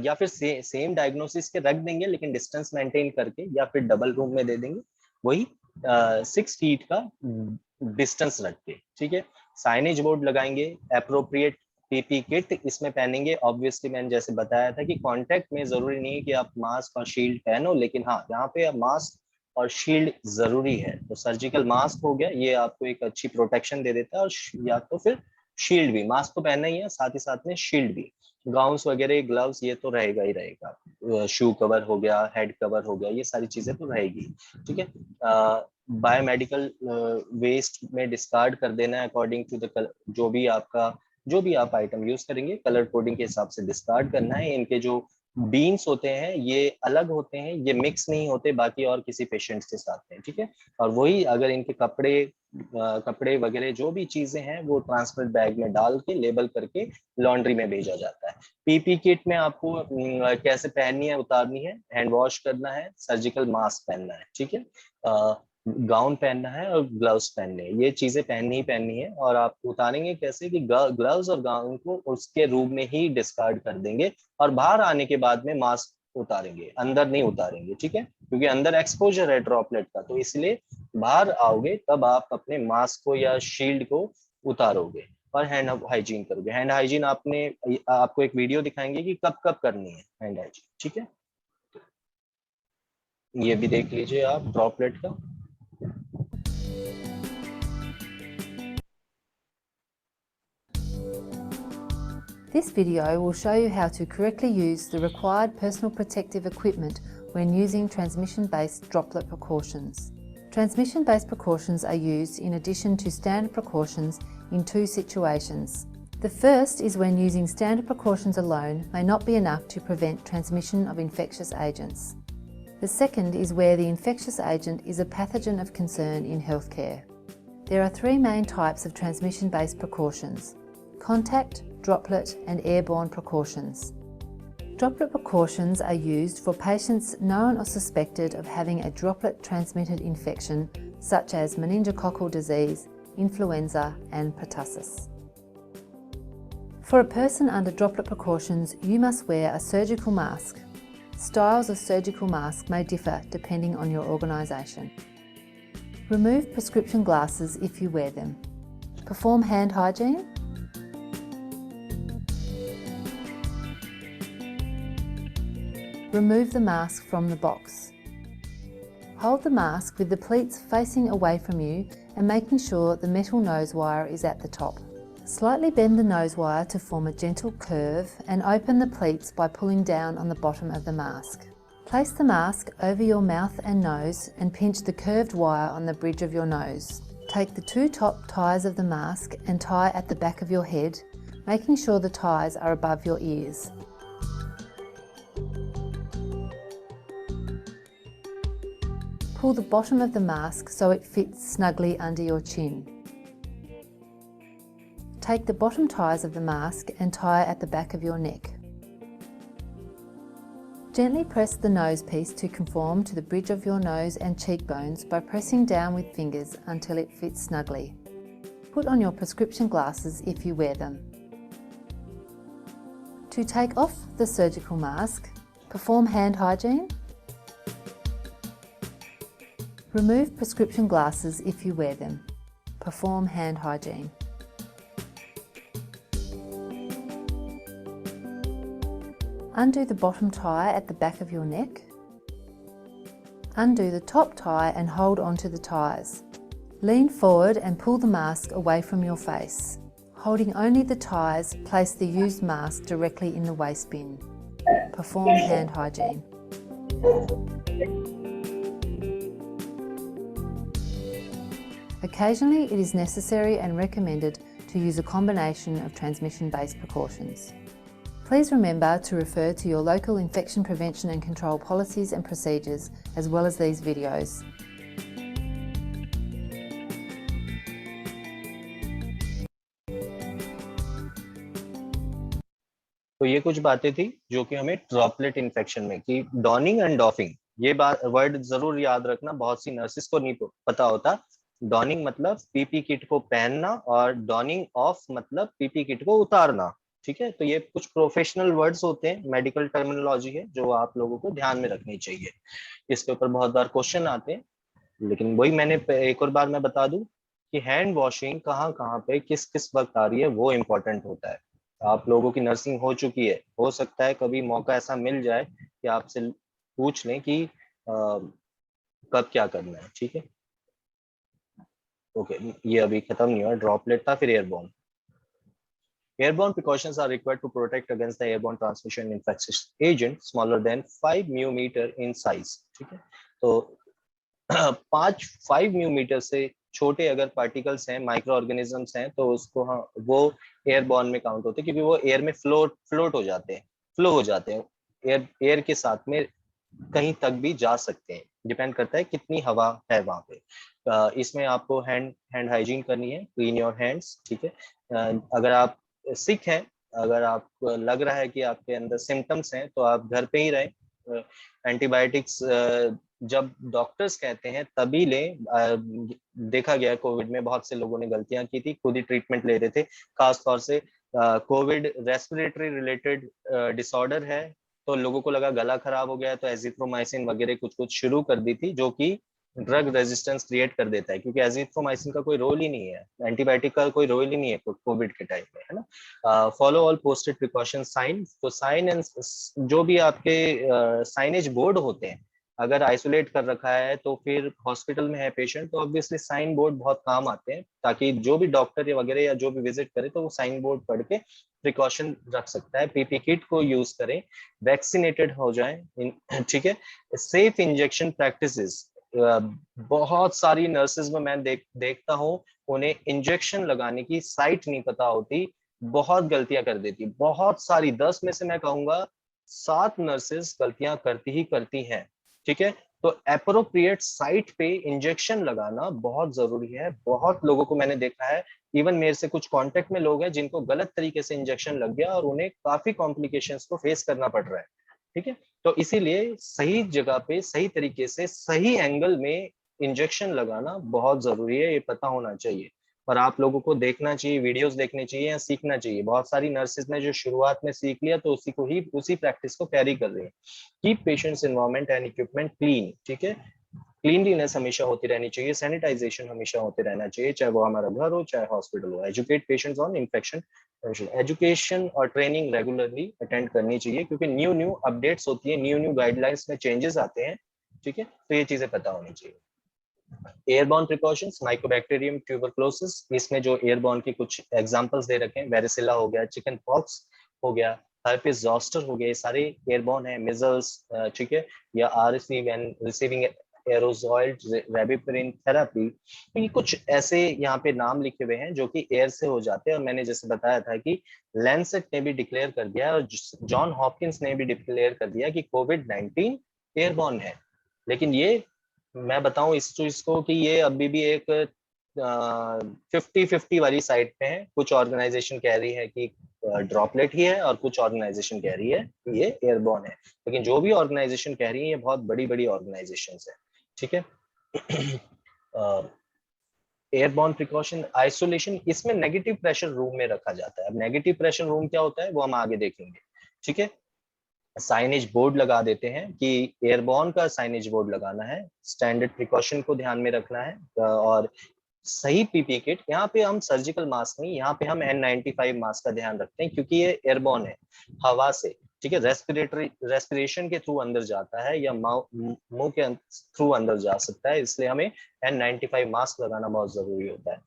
या फिर सेम डायग्नोसिस के रख देंगे लेकिन डिस्टेंस मेंटेन करके, या फिर डबल रूम में दे देंगे वही 6 फीट का डिस्टेंस रख के। ठीक है, साइनेज बोर्ड लगाएंगे, अप्रोप्रिएट पीपी किट इसमें पहनेंगे। ऑब्वियसली मैंने जैसे बताया था कि कांटेक्ट में जरूरी नहीं है कि आप मास्क और शील्ड पहनो, लेकिन हाँ यहाँ पे मास्क और शील्ड जरूरी है। तो सर्जिकल मास्क हो गया, ये आपको एक अच्छी प्रोटेक्शन दे देता है, और या तो फिर शील्ड भी, मास्क तो पहनना ही है, साथ ही साथ में शील्ड भी। गाउन्स वगैरह, ग्लव्स, ये तो रहेगा ही रहेगा। शू कवर हो गया, हेड कवर हो गया, ये सारी चीजें तो रहेगी। ठीक है, बायोमेडिकल वेस्ट में डिस्कार्ड कर देना है अकॉर्डिंग टू द, जो भी आप आइटम यूज करेंगे कलर कोडिंग के हिसाब से डिस्कार्ड करना है। इनके जो बीन्स होते हैं ये अलग होते हैं, ये मिक्स नहीं होते बाकी और किसी पेशेंट्स के साथ में। ठीक है, और वही अगर इनके कपड़े वगैरह जो भी चीजें हैं वो ट्रांसपेरेंट बैग में डाल के लेबल करके लॉन्ड्री में भेजा जाता है। पीपी किट में आपको कैसे पहननी है, उतारनी है, हैंड वॉश करना है, सर्जिकल मास्क पहनना है। ठीक है, गाउन पहनना है और ग्लव्स पहनने हैं, ये चीजें पहननी ही पहननी है। और आप उतारेंगे कैसे कि ग्लव्स और गाउन को उसके रूम में ही डिस्कार्ड कर देंगे, और बाहर आने के बाद में मास्क उतारेंगे, अंदर नहीं उतारेंगे। ठीक है, क्योंकि अंदर एक्सपोजर है ड्रॉपलेट का, तो इसलिए बाहर आओगे तब आप अपने मास्क को या शील्ड को उतारोगे और हैंड हाइजीन करोगे। हैंड हाइजीन आपको एक वीडियो दिखाएंगे कि कब कब करनी है हैंड हाइजीन। ठीक है, ये भी देख लीजिए आप ड्रॉपलेट का। This video will show you how to correctly use the required personal protective equipment when using transmission-based droplet precautions. Transmission-based precautions are used in addition to standard precautions in two situations. The first is when using standard precautions alone may not be enough to prevent transmission of infectious agents. The second is where the infectious agent is a pathogen of concern in healthcare. There are three main types of transmission-based precautions: contact, droplet and airborne precautions. Droplet precautions are used for patients known or suspected of having a droplet transmitted infection such as meningococcal disease, influenza and pertussis. For a person under droplet precautions, you must wear a surgical mask. Styles of surgical mask may differ depending on your organisation. Remove prescription glasses if you wear them. Perform hand hygiene. Remove the mask from the box. Hold the mask with the pleats facing away from you and making sure the metal nose wire is at the top. Slightly bend the nose wire to form a gentle curve and open the pleats by pulling down on the bottom of the mask. Place the mask over your mouth and nose and pinch the curved wire on the bridge of your nose. Take the two top ties of the mask and tie at the back of your head, making sure the ties are above your ears. Pull the bottom of the mask so it fits snugly under your chin. Take the bottom ties of the mask and tie at the back of your neck. Gently press the nose piece to conform to the bridge of your nose and cheekbones by pressing down with fingers until it fits snugly. Put on your prescription glasses if you wear them. To take off the surgical mask, perform hand hygiene. Remove prescription glasses if you wear them. Perform hand hygiene. Undo the bottom tie at the back of your neck. Undo the top tie and hold onto the ties. Lean forward and pull the mask away from your face. Holding only the ties, place the used mask directly in the waste bin. Perform hand hygiene. Occasionally, it is necessary and recommended to use a combination of transmission-based precautions. Please remember to refer to your local infection prevention and control policies and procedures, as well as these videos. तो ये कुछ बातें थी जो कि हमें droplet infection में, कि डॉनिंग एंड डॉफिंग, ये बात वर्ड जरूर याद रखना, बहुत सी नर्सिस को नहीं पता होता। डॉनिंग मतलब पीपी किट को पहनना और डॉनिंग ऑफ मतलब पीपी किट को उतारना। ठीक है, तो ये कुछ प्रोफेशनल वर्ड्स होते हैं, मेडिकल टर्मिनोलॉजी है जो आप लोगों को ध्यान में रखनी चाहिए। इसके ऊपर बहुत बार क्वेश्चन आते हैं, लेकिन वही मैंने एक और बार मैं बता दूं कि हैंड वॉशिंग कहाँ कहाँ पे किस किस वक्त आ रही है वो इम्पोर्टेंट होता है। आप लोगों की नर्सिंग हो चुकी है, हो सकता है कभी मौका ऐसा मिल जाए कि आपसे पूछ लें कि कब क्या करना है। ठीक है, ओके, ये अभी खत्म नहीं हुआ, ड्रॉपलेट था, फिर airborne. Airborne precautions are required to protect against the airborne transmission of infectious agent smaller than 5 μm in size. ठीक है, तो 5 μm से छोटे अगर पार्टिकल्स हैं, माइक्रो ऑर्गेनिजम्स हैं, तो उसको वो एयरबॉर्न में काउंट होते हैं, क्योंकि वो एयर में फ्लोट हो जाते हैं, फ्लो हो जाते हैं, एयर के साथ में कहीं तक भी जा सकते हैं, डिपेंड करता है कितनी हवा है वहां पे। इसमें आपको हैंड हाइजीन करनी है, क्लीन योर हैंड्स। ठीक है, अगर आप सिक हैं, अगर आपको लग रहा है कि आपके अंदर सिम्टम्स हैं, तो आप घर पे ही रहें। एंटीबायोटिक्स जब डॉक्टर्स कहते हैं तभी लें। देखा गया कोविड में बहुत से लोगों ने गलतियां की थी, खुद ही ट्रीटमेंट ले रहे थे। खासतौर से कोविड रेस्पिरेटरी रिलेटेड डिसऑर्डर है, तो लोगों को लगा गला खराब हो गया, तो एजिथ्रोमाइसिन वगैरह कुछ कुछ शुरू कर दी थी, जो कि ड्रग रेजिस्टेंस क्रिएट कर देता है, क्योंकि एजिथ्रोमाइसिन का कोई रोल ही नहीं है, एंटीबायोटिक का कोई रोल ही नहीं है कोविड के टाइम में, है ना। Follow all posted precaution sign. तो साइन एंड जो भी आपके साइनेज बोर्ड होते हैं, अगर आइसोलेट कर रखा है तो फिर हॉस्पिटल में है पेशेंट, तो ऑब्वियसली साइन बोर्ड बहुत काम आते हैं, ताकि जो भी डॉक्टर या वगैरह या जो भी विजिट करे तो वो साइन बोर्ड पढ़ के प्रिकॉशन रख सकता है। पीपी किट को यूज करें, वैक्सीनेटेड हो जाएं। ठीक है, सेफ इंजेक्शन प्रैक्टिसेस। बहुत सारी नर्सेज में मैं देखता हूँ, उन्हें इंजेक्शन लगाने की साइट नहीं पता होती, बहुत गलतियां कर देती, बहुत सारी, 10 में से मैं कहूंगा 7 नर्सेज गलतियां करती ही करती हैं। ठीक है, तो एप्रोप्रिएट साइट पे इंजेक्शन लगाना बहुत जरूरी है। बहुत लोगों को मैंने देखा है, इवन मेरे से कुछ कांटेक्ट में लोग हैं जिनको गलत तरीके से इंजेक्शन लग गया और उन्हें काफी कॉम्प्लिकेशंस को फेस करना पड़ रहा है। ठीक है, तो इसीलिए सही जगह पे सही तरीके से सही एंगल में इंजेक्शन लगाना बहुत जरूरी है, ये पता होना चाहिए। और आप लोगों को देखना चाहिए, वीडियोस देखने चाहिए या सीखना चाहिए। बहुत सारी नर्सेज ने जो शुरुआत में सीख लिया तो उसी प्रैक्टिस को कैरी कर रही है। Keep patients environment and equipment clean. ठीक है, क्लीनलीनेस हमेशा होती रहनी चाहिए, सैनिटाइजेशन हमेशा होते रहना चाहिए, चाहे वो हमारा घर हो चाहे हॉस्पिटल हो। Educate patients on infection, education और ट्रेनिंग रेगुलरली अटेंड करनी चाहिए, क्योंकि न्यू अपडेट्स होती है, न्यू गाइडलाइंस में चेंजेस आते हैं। ठीक है, तो ये चीजें पता होनी चाहिए। एयरबॉर्न प्रिकॉशंस, माइकोबैक्टीरियम ट्यूबरक्लोसिस, इसमें जो एयरबॉर्न की कुछ एग्जांपल्स दे रखे हैं, वेरिसिला हो गया, चिकन पॉक्स हो गया, हर्पिस ज़ॉस्टर हो गया, ये सारे एयरबॉर्न है। मिजल्स, ठीक है, या RSV when receiving aerosol ribavirin therapy, तो ये कुछ ऐसे यहाँ पे नाम लिखे हुए हैं जो कि एयर से हो जाते हैं। और मैंने जैसे बताया था कि लैंसेट ने भी डिक्लेयर कर दिया और जॉन हॉपकिंस ने भी डिक्लेयर कर दिया कि कोविड-19 एयरबॉर्न है। लेकिन ये मैं बताऊं इस चीज को कि ये अभी भी एक 50-50 वाली साइड पे है। कुछ ऑर्गेनाइजेशन कह रही है कि ड्रॉपलेट ही है और कुछ ऑर्गेनाइजेशन कह रही है कि ये एयरबॉर्न है। लेकिन जो भी ऑर्गेनाइजेशन कह रही है ये बहुत बड़ी बड़ी ऑर्गेनाइजेशन है। ठीक है, एयरबॉर्न प्रिकॉशन आइसोलेशन, इसमें नेगेटिव प्रेशर रूम में रखा जाता है। अब नेगेटिव प्रेशर रूम क्या होता है वो हम आगे देखेंगे। ठीक है, साइनेज बोर्ड लगा देते हैं कि एयरबॉर्न का साइनेज बोर्ड लगाना है, स्टैंडर्ड प्रिकॉशन को ध्यान में रखना है, और सही पीपी किट। यहाँ पे हम सर्जिकल मास्क नहीं, यहाँ पे हम N95 मास्क का ध्यान रखते हैं, क्योंकि ये एयरबॉर्न है, हवा से। ठीक है, रेस्पिरेशन के थ्रू अंदर जाता है या मुंह के थ्रू अंदर जा सकता है, इसलिए हमें N95 मास्क लगाना बहुत जरूरी होता है।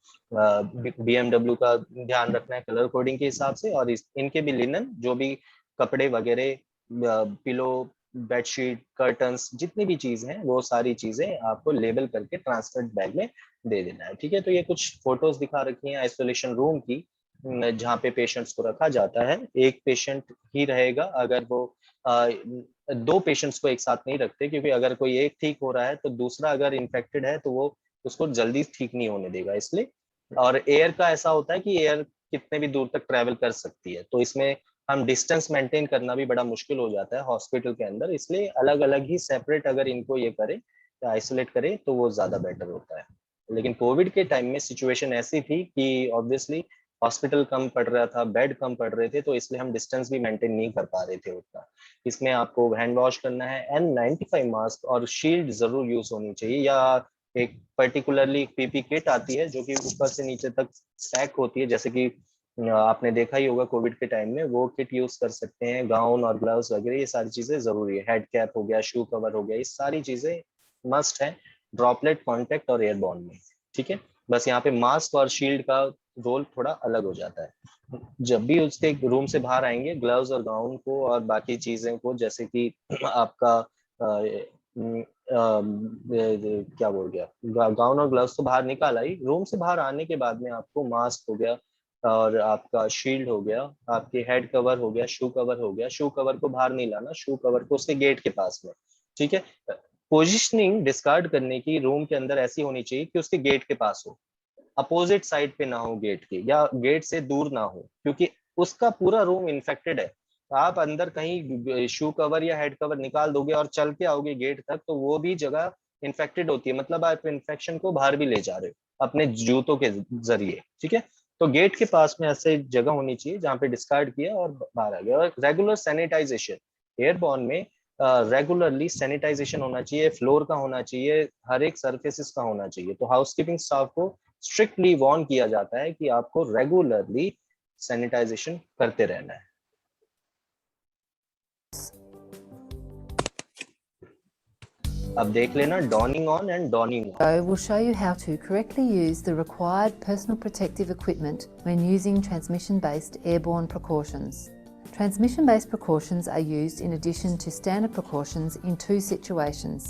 BMW का ध्यान रखना है कलर कोडिंग के हिसाब से, और इनके भी लिनन, जो भी कपड़े वगैरह, पिलो बेडशीट, कर्टन्स, जितनी भी चीज हैं वो सारी चीजें आपको लेबल करके ट्रांसफर्ड बैग में दे देना है। ठीक है, तो ये कुछ फोटोज दिखा रखी हैं आइसोलेशन रूम की, जहाँ पे पेशेंट्स को रखा जाता है। एक पेशेंट ही रहेगा, अगर वो दो पेशेंट्स को एक साथ नहीं रखते, क्योंकि अगर कोई एक ठीक हो रहा है तो दूसरा अगर इन्फेक्टेड है तो वो उसको जल्दी ठीक नहीं होने देगा, इसलिए। और एयर का ऐसा होता है कि एयर कितने भी दूर तक ट्रेवल कर सकती है, तो इसमें हम डिस्टेंस मेंटेन करना भी बड़ा मुश्किल हो जाता है हॉस्पिटल के अंदर, इसलिए अलग अलग ही सेपरेट अगर इनको ये करे या आइसोलेट करे तो वो ज्यादा बेटर होता है। लेकिन कोविड के टाइम में सिचुएशन ऐसी थी कि ऑब्वियसली हॉस्पिटल कम पड़ रहा था, बेड कम पड़ रहे थे, तो इसलिए हम डिस्टेंस भी मेंटेन नहीं कर पा रहे थे उतना। इसमें आपको हैंड वॉश करना है, N95 मास्क और शील्ड जरूर यूज होनी चाहिए, या एक पर्टिकुलरली पीपी किट आती है जो कि ऊपर से नीचे तक पैक होती है, जैसे कि आपने देखा ही होगा कोविड के टाइम में, वो किट यूज कर सकते हैं। गाउन और ग्लव्स वगैरह ये सारी चीजें जरूरी है, हेड कैप हो गया, शू कवर हो गया, ये सारी चीजें मस्ट है ड्रॉपलेट, कॉन्टेक्ट और एयरबॉर्न में। ठीक है, बस यहाँ पे मास्क और शील्ड का रोल थोड़ा अलग हो जाता है। जब भी उसके रूम से बाहर आएंगे, ग्लव्स और गाउन को और बाकी चीजें को, जैसे कि आपका क्या बोल गया, गाउन और ग्लव्स तो बाहर निकाल आई, रूम से बाहर आने के बाद में आपको मास्क हो गया और आपका शील्ड हो गया, आपके हेड कवर हो गया, शू कवर हो गया। शू कवर को बाहर नहीं लाना, शू कवर को उसके गेट के पास में। ठीक है, पोजिशनिंग डिस्कार्ड करने की रूम के अंदर ऐसी होनी चाहिए कि उसके गेट के पास हो, अपोजिट साइड पे ना हो गेट के, या गेट से दूर ना हो, क्योंकि उसका पूरा रूम इन्फेक्टेड है। आप अंदर कहीं शू कवर या हेड कवर निकाल दोगे और चल के आओगे गेट तक, तो वो भी जगह इन्फेक्टेड होती है, मतलब आप इन्फेक्शन को बाहर भी ले जा रहे हो अपने जूतों के जरिए। ठीक है, तो गेट के पास में ऐसे जगह होनी चाहिए जहाँ पे डिस्कार्ड किया और बाहर आ गया। और रेगुलर सैनिटाइजेशन, एयरबॉर्न में रेगुलरली सैनिटाइजेशन होना चाहिए, फ्लोर का होना चाहिए, हर एक सर्फेसिस का होना चाहिए। तो हाउसकीपिंग स्टाफ को स्ट्रिक्टली वार्न किया जाता है कि आपको रेगुलरली सैनिटाइजेशन करते रहना है। अब देख लेना dawning on and dawning of. So we'll show you how to correctly use the required personal protective equipment when using transmission-based airborne precautions. Transmission-based precautions are used in addition to standard precautions in two situations.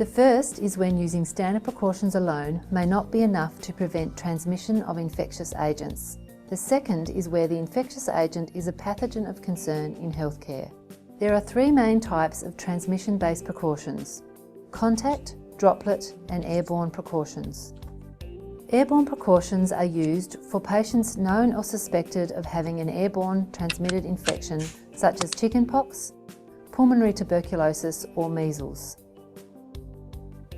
The first is when using standard precautions alone may not be enough to prevent transmission of infectious agents. The second is where the infectious agent is a pathogen of concern in healthcare. There are three main types of transmission-based precautions: contact, droplet and airborne precautions. Airborne precautions are used for patients known or suspected of having an airborne transmitted infection such as chickenpox, pulmonary tuberculosis or measles.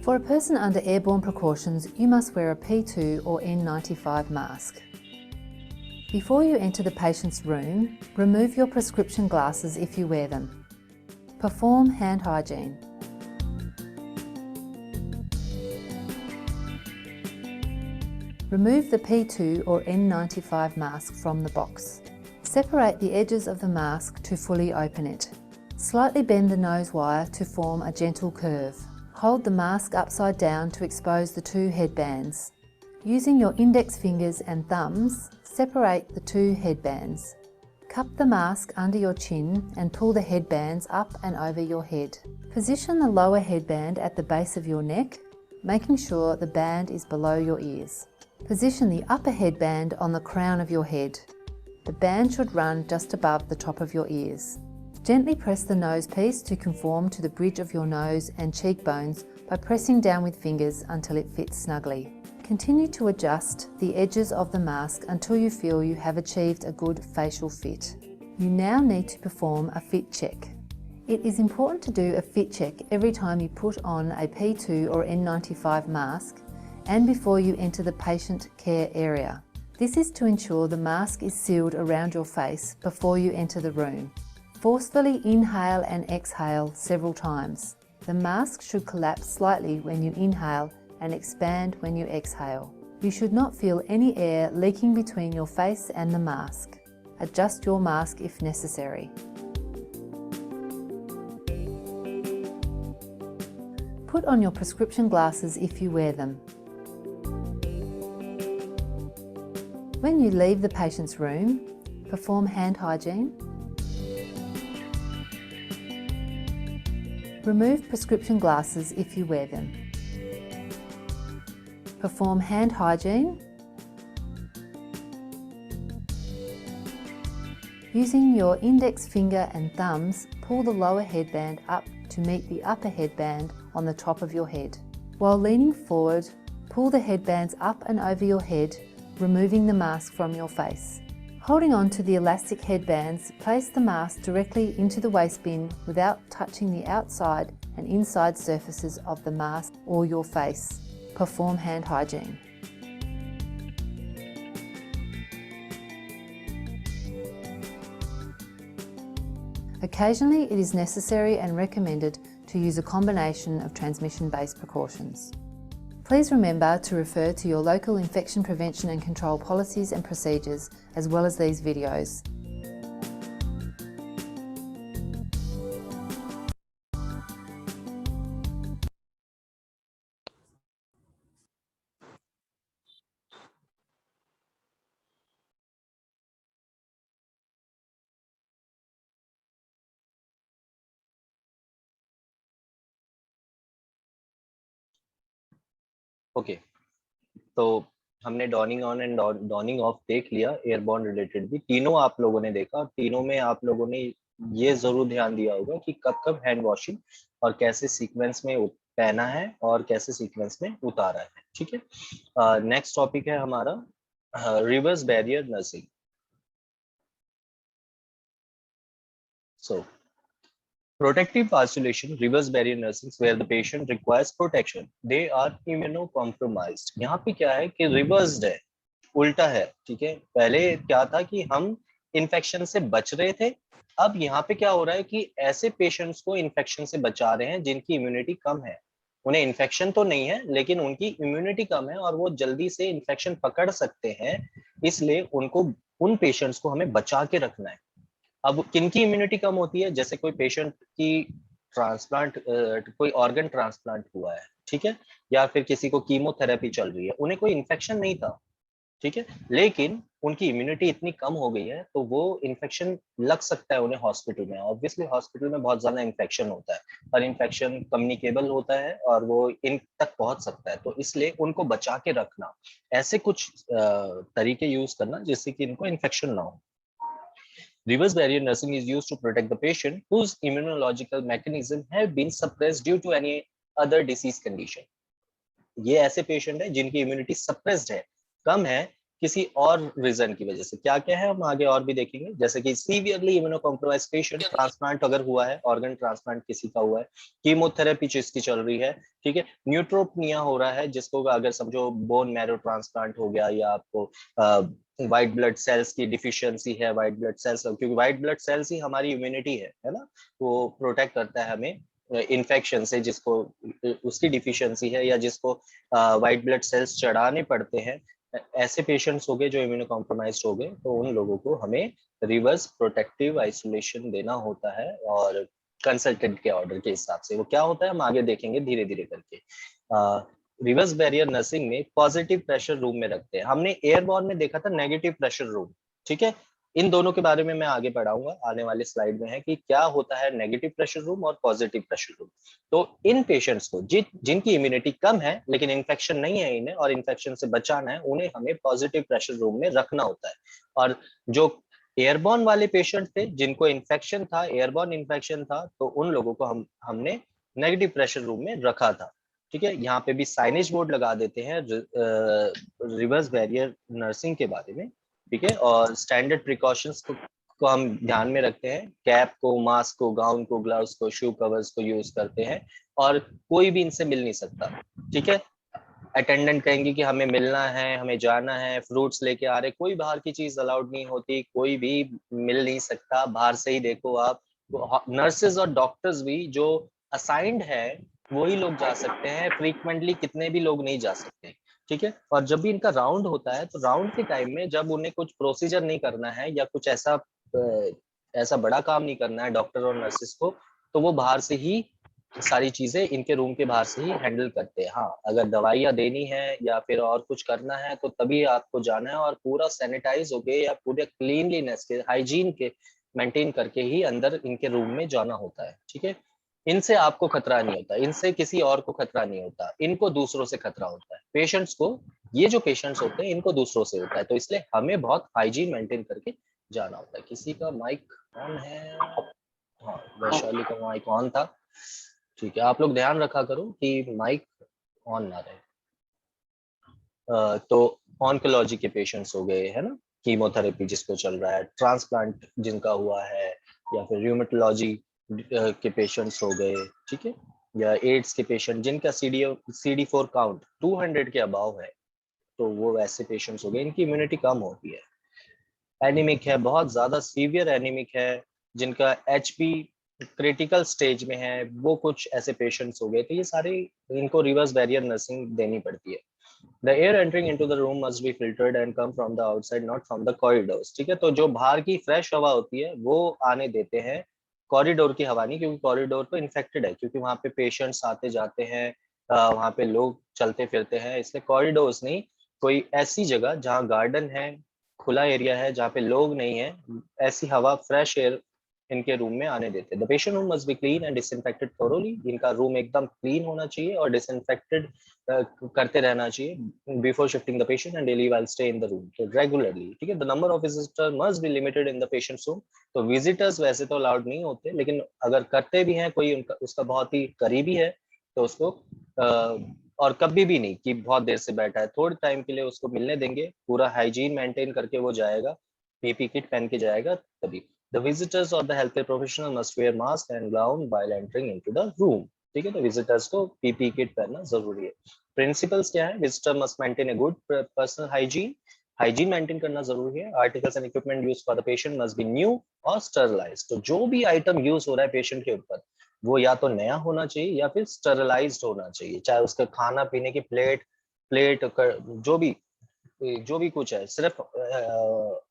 For a person under airborne precautions, you must wear a P2 or N95 mask. Before you enter the patient's room, remove your prescription glasses if you wear them. Perform hand hygiene. Remove the P2 or N95 mask from the box. Separate the edges of the mask to fully open it. Slightly bend the nose wire to form a gentle curve. Hold the mask upside down to expose the two headbands. Using your index fingers and thumbs, separate the two headbands. Cup the mask under your chin and pull the headbands up and over your head. Position the lower headband at the base of your neck, making sure the band is below your ears. Position the upper headband on the crown of your head. The band should run just above the top of your ears. Gently press the nose piece to conform to the bridge of your nose and cheekbones by pressing down with fingers until it fits snugly. Continue to adjust the edges of the mask until you feel you have achieved a good facial fit. You now need to perform a fit check. It is important to do a fit check every time you put on a P2 or N95 mask and before you enter the patient care area. This is to ensure the mask is sealed around your face before you enter the room. Forcefully inhale and exhale several times. The mask should collapse slightly when you inhale and expand when you exhale. You should not feel any air leaking between your face and the mask. Adjust your mask if necessary. Put on your prescription glasses if you wear them. When you leave the patient's room, perform hand hygiene. Remove prescription glasses if you wear them. Perform hand hygiene. Using your index finger and thumbs, pull the lower headband up to meet the upper headband on the top of your head. While leaning forward, pull the headbands up and over your head, removing the mask from your face. Holding on to the elastic headbands, place the mask directly into the waste bin without touching the outside and inside surfaces of the mask or your face. Perform hand hygiene. Occasionally, it is necessary and recommended to use a combination of transmission-based precautions. Please remember to refer to your local infection prevention and control policies and procedures, as well as these videos. Okay, तो हमने dawning on and dawning of देख लिया, airborne related भी तीनों आप लोगों ने देखा, और तीनों में आप लोगों ने ये जरूर ध्यान दिया होगा कि कब कब हैंड वॉशिंग और कैसे सीक्वेंस में पहना है और कैसे सीक्वेंस में उतारा है। ठीक है, नेक्स्ट टॉपिक है हमारा reverse barrier nursing. So protective isolation, reverse barrier nursing, where the patient requires protection, they are immunocompromised। यहाँ पे क्या है कि रिवर्स्ड है, उल्टा है। ठीक है, पहले क्या था कि हम इन्फेक्शन से बच रहे थे, अब यहाँ पे क्या हो रहा है कि ऐसे पेशेंट्स को इन्फेक्शन से बचा रहे हैं जिनकी इम्यूनिटी कम है। उन्हें इन्फेक्शन तो नहीं है लेकिन उनकी इम्यूनिटी कम है और वो जल्दी से इन्फेक्शन पकड़ सकते हैं, इसलिए उनको, उन पेशेंट्स को हमें बचा के रखना है। अब किनकी इम्यूनिटी कम होती है, जैसे कोई पेशेंट की ट्रांसप्लांट, कोई ऑर्गन ट्रांसप्लांट हुआ है, ठीक है, या फिर किसी को कीमोथेरेपी चल रही है, उन्हें कोई इन्फेक्शन नहीं था, ठीक है, लेकिन उनकी इम्यूनिटी इतनी कम हो गई है तो वो इन्फेक्शन लग सकता है उन्हें हॉस्पिटल में। ऑब्वियसली हॉस्पिटल में बहुत ज्यादा इन्फेक्शन होता है और इन्फेक्शन कम्युनिकेबल होता है और वो इन तक पहुंच सकता है, तो इसलिए उनको बचा के रखना, ऐसे कुछ तरीके यूज करना जिससे कि इनको इन्फेक्शन ना हो। Reverse barrier nursing is used to protect the patient whose immunological mechanism have been suppressed due to any other disease condition। ये ऐसे पेशेंट है जिनकी इम्यूनिटी सप्रेस्ड है, कम है, किसी और रीजन की वजह से। क्या क्या है हम आगे और भी देखेंगे, जैसे कि सीवियरली इम्यूनोकॉम्प्रोमाइज पेशेंट, ट्रांसप्लांट अगर हुआ है, ऑर्गन ट्रांसप्लांट किसी का हुआ है, कीमोथेरेपी जिसकी चल रही है, ठीक है, न्यूट्रोपनिया हो रहा है, जिसको अगर समझो बोन मैरो ट्रांसप्लांट हो गया, या आपको व्हाइट ब्लड सेल्स की डिफिशियंसी है, व्हाइट ब्लड सेल्स, क्योंकि व्हाइट ब्लड सेल्स ही हमारी इम्यूनिटी है ना, वो प्रोटेक्ट करता है हमें इन्फेक्शन से, जिसको उसकी डिफिशियंसी है या जिसको व्हाइट ब्लड सेल्स चढ़ाने पड़ते हैं, ऐसे पेशेंट्स हो गए जो इम्यूनो कॉम्प्रोमाइज्ड हो गए, तो उन लोगों को हमें रिवर्स प्रोटेक्टिव आइसोलेशन देना होता है, और कंसल्टेंट के ऑर्डर के हिसाब से। वो क्या होता है हम आगे देखेंगे धीरे धीरे करके। रिवर्स बैरियर नर्सिंग में पॉजिटिव प्रेशर रूम में रखते हैं, हमने एयरबॉर्न में देखा था नेगेटिव प्रेशर रूम, ठीक है, इन दोनों के बारे में मैं आगे पढ़ाऊंगा, आने वाले स्लाइड में है कि क्या होता है नेगेटिव प्रेशर रूम और पॉजिटिव प्रेशर रूम। तो इन पेशेंट्स को जिनकी इम्यूनिटी कम है लेकिन इन्फेक्शन नहीं है इन्हें, और इन्फेक्शन से बचाना है, उन्हें हमें पॉजिटिव प्रेशर रूम में रखना होता है। और जो एयरबॉर्न वाले पेशेंट थे जिनको इन्फेक्शन था, एयरबॉर्न इन्फेक्शन था, तो उन लोगों को हमने नेगेटिव प्रेशर रूम में रखा था। ठीक है, यहाँ पे भी साइनेज बोर्ड लगा देते हैं रिवर्स बैरियर नर्सिंग के बारे में, ठीक है, और स्टैंडर्ड प्रिकॉशंस को हम ध्यान में रखते हैं, कैप को, मास्क को, गाउन को, ग्लव्स को, शू कवर्स को यूज करते हैं, और कोई भी इनसे मिल नहीं सकता। ठीक है, अटेंडेंट कहेंगे कि हमें मिलना है, हमें जाना है, फ्रूट्स लेके आ रहे, कोई बाहर की चीज अलाउड नहीं होती, कोई भी मिल नहीं सकता, बाहर से ही देखो आप। नर्सेज और डॉक्टर्स भी जो असाइंड है वही लोग जा सकते हैं, फ्रीक्वेंटली कितने भी लोग नहीं जा सकते। ठीक है, और जब भी इनका राउंड होता है तो राउंड के टाइम में जब उन्हें कुछ प्रोसीजर नहीं करना है या कुछ ऐसा बड़ा काम नहीं करना है डॉक्टर और नर्सेस को, तो वो बाहर से ही सारी चीजें इनके रूम के बाहर से ही हैंडल करते हैं। हाँ, अगर दवाइयाँ देनी है या फिर और कुछ करना है तो तभी आपको जाना है, और पूरा सैनिटाइज होके या पूरे क्लीनलीनेस के, हाइजीन के मेंटेन करके ही अंदर इनके रूम में जाना होता है। ठीक है, इनसे आपको खतरा नहीं होता, इनसे किसी और को खतरा नहीं होता, इनको दूसरों से खतरा होता है। पेशेंट्स को, ये जो पेशेंट्स होते हैं इनको दूसरों से होता है, तो इसलिए हमें बहुत हाइजीन मेंटेन करके जाना होता है। किसी का माइक ऑन है? हाँ, वैशाली का माइक ऑन था। ठीक है, आप लोग ध्यान रखा करो कि माइक ऑन ना रहे। तो ऑन्कोलॉजी के पेशेंट्स हो गए, है ना, कीमोथेरेपी जिसको चल रहा है, ट्रांसप्लांट जिनका हुआ है, या फिर र्यूमेटोलॉजी के पेशेंट्स हो गए, ठीक है, या एड्स के पेशेंट जिनका CD4 काउंट 200 के अबाव है, तो वो वैसे पेशेंट्स हो गए, इनकी इम्यूनिटी कम होती है। एनीमिक है, बहुत ज्यादा सीवियर एनीमिक है, जिनका HP क्रिटिकल स्टेज में है, वो कुछ ऐसे पेशेंट्स हो गए, तो ये सारे, इनको रिवर्स बैरियर नर्सिंग देनी पड़ती है। The air entering into the room must be filtered and come from the outside, not from the corridors. ठीक है, तो जो बाहर की फ्रेश हवा होती है वो आने देते हैं, कॉरिडोर की हवा नहीं, क्योंकि कॉरिडोर तो इन्फेक्टेड है, क्योंकि वहाँ पे पेशेंट्स आते जाते हैं, वहाँ पे लोग चलते फिरते हैं, इसलिए कॉरिडोर्स नहीं, कोई ऐसी जगह जहाँ गार्डन है, खुला एरिया है, जहाँ पे लोग नहीं है, ऐसी हवा, फ्रेश एयर इनके रूम में आने देते हैं। The patient room must be clean and disinfected thoroughly, इनका रूम एकदम क्लीन होना चाहिए और डिसइंफेक्टेड करते रहना चाहिए before shifting the patient and daily while stay in the room, तो रेगुलरली। ठीक है, the number of visitor must be limited in the patients room, तो विजिटर्स वैसे तो अलाउड नहीं होते, लेकिन अगर करते भी हैं कोई उनका, उसका बहुत ही करीबी है, तो उसको और कभी भी नहीं कि बहुत देर से बैठा है, थोड़े टाइम के लिए उसको मिलने देंगे, पूरा हाइजीन मेंटेन करके वो जाएगा, पीपी किट पहन के जाएगा तभी। The visitors or the healthcare professional must wear mask and gown while entering into the room. ठीक है, तो विजिटर्स को पीपी किट पहनना जरूरी है। प्रिंसिपल्स क्या है? Visitor must maintain a good personal hygiene, hygiene maintain करना जरूरी है। Articles and equipment use for the patient must be new और स्टरलाइज, तो जो भी आइटम यूज हो रहा है पेशेंट के ऊपर, वो या तो नया होना चाहिए या फिर स्टरलाइज्ड होना चाहिए, चाहे उसका खाना पीने की प्लेट, जो भी कुछ है, सिर्फ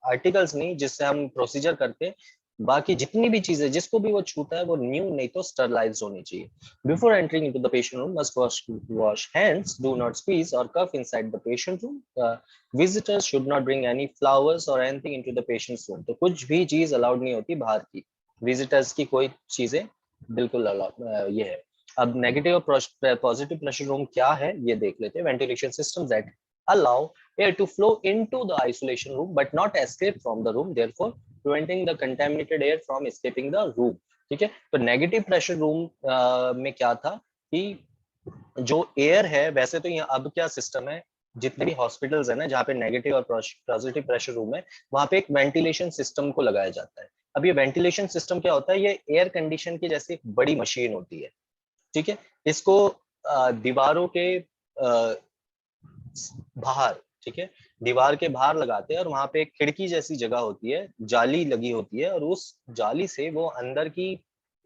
आर्टिकल्स नहीं जिससे हम प्रोसीजर करते हैं, बाकी जितनी भी चीजें जिसको भी वो छूता है वो न्यू नहीं तो स्टरलाइज्ड होनी चाहिए। Before entering into the patient room must wash hands, do not squeeze और cough inside the patient room, visitors should not bring any flowers और anything into the patients room, तो कुछ भी चीज अलाउड नहीं होती बाहर की, विजिटर्स की कोई चीजें बिल्कुल अलाउड, ये है। अब नेगेटिव और पॉजिटिव प्रेशर रूम क्या है ये देख लेते हैं। Ventilation systems that allow air to flow into the isolation room but not escape from the room, therefore preventing the contaminated air from escaping the room। ठीक है, तो नेगेटिव प्रेशर रूम में क्या था कि जो एयर है, वैसे तो यहाँ अब क्या सिस्टम है, जितने भी हॉस्पिटल्स है ना जहाँ पे नेगेटिव और पॉजिटिव प्रेशर रूम है, वहां पे एक वेंटिलेशन सिस्टम को लगाया जाता है। अब ये वेंटिलेशन सिस्टम क्या होता है? ये एयर कंडीशन की जैसी एक बड़ी मशीन होती है, ठीक है, इसको दीवारों के बाहर, ठीक है, दीवार के बाहर लगाते हैं, और वहां पे एक खिड़की जैसी जगह होती है, जाली लगी होती है, और उस जाली से वो अंदर की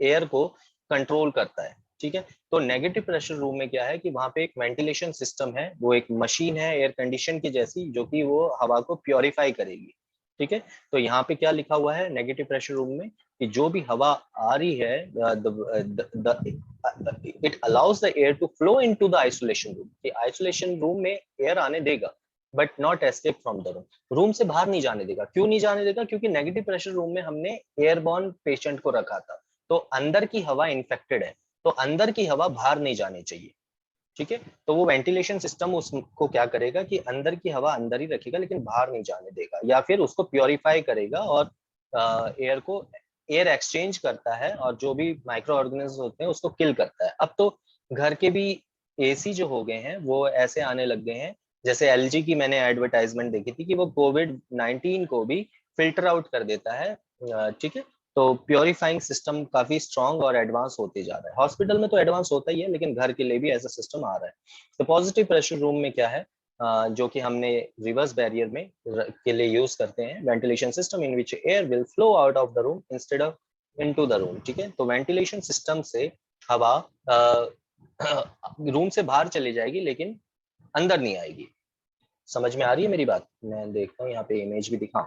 एयर को कंट्रोल करता है। ठीक है, तो नेगेटिव प्रेशर रूम में क्या है कि वहां पे एक वेंटिलेशन सिस्टम है, वो एक मशीन है एयर कंडीशन की जैसी, जो कि वो हवा को प्योरीफाई करेगी। ठीक है, तो यहाँ पे क्या लिखा हुआ है नेगेटिव प्रेशर रूम में कि जो भी हवा आ रही है, it allows the air to flow into the isolation room, कि आइसोलेशन रूम में एयर आने देगा but not escape from the room, room से बाहर नहीं जाने देगा। क्यों नहीं जाने देगा? क्योंकि नेगेटिव प्रेशर रूम में हमने एयरबॉर्न पेशेंट को रखा था, तो अंदर की हवा इन्फेक्टेड है, तो अंदर की हवा बाहर नहीं जानी चाहिए। ठीक है, तो वो वेंटिलेशन सिस्टम उसको क्या करेगा कि अंदर की हवा अंदर ही रखेगा लेकिन बाहर नहीं जाने देगा, या फिर उसको प्योरीफाई करेगा और एयर को, एयर एक्सचेंज करता है और जो भी माइक्रो ऑर्गेनिज्म होते हैं उसको किल करता है। अब तो घर के भी एसी जो हो गए हैं वो ऐसे आने लग गए हैं, जैसे एलजी की मैंने एडवर्टाइजमेंट देखी थी कि वो कोविड-19 को भी फिल्टर आउट कर देता है। ठीक है, तो प्योरीफाइंग सिस्टम काफी स्ट्रॉन्ग और एडवांस होते जा रहा है। हॉस्पिटल में तो एडवांस होता ही है, लेकिन घर के लिए भी ऐसा सिस्टम आ रहा है। तो पॉजिटिव प्रेशर रूम में क्या है, जो कि हमने रिवर्स बैरियर में के लिए यूज करते हैं, ventilation system in which air will flow out of the room instead of into the room. ठीक है, तो वेंटिलेशन सिस्टम से हवा रूम से बाहर चली जाएगी लेकिन अंदर नहीं आएगी। समझ में आ रही है मेरी बात? मैं देखता हूँ यहाँ पे इमेज भी दिखाऊं।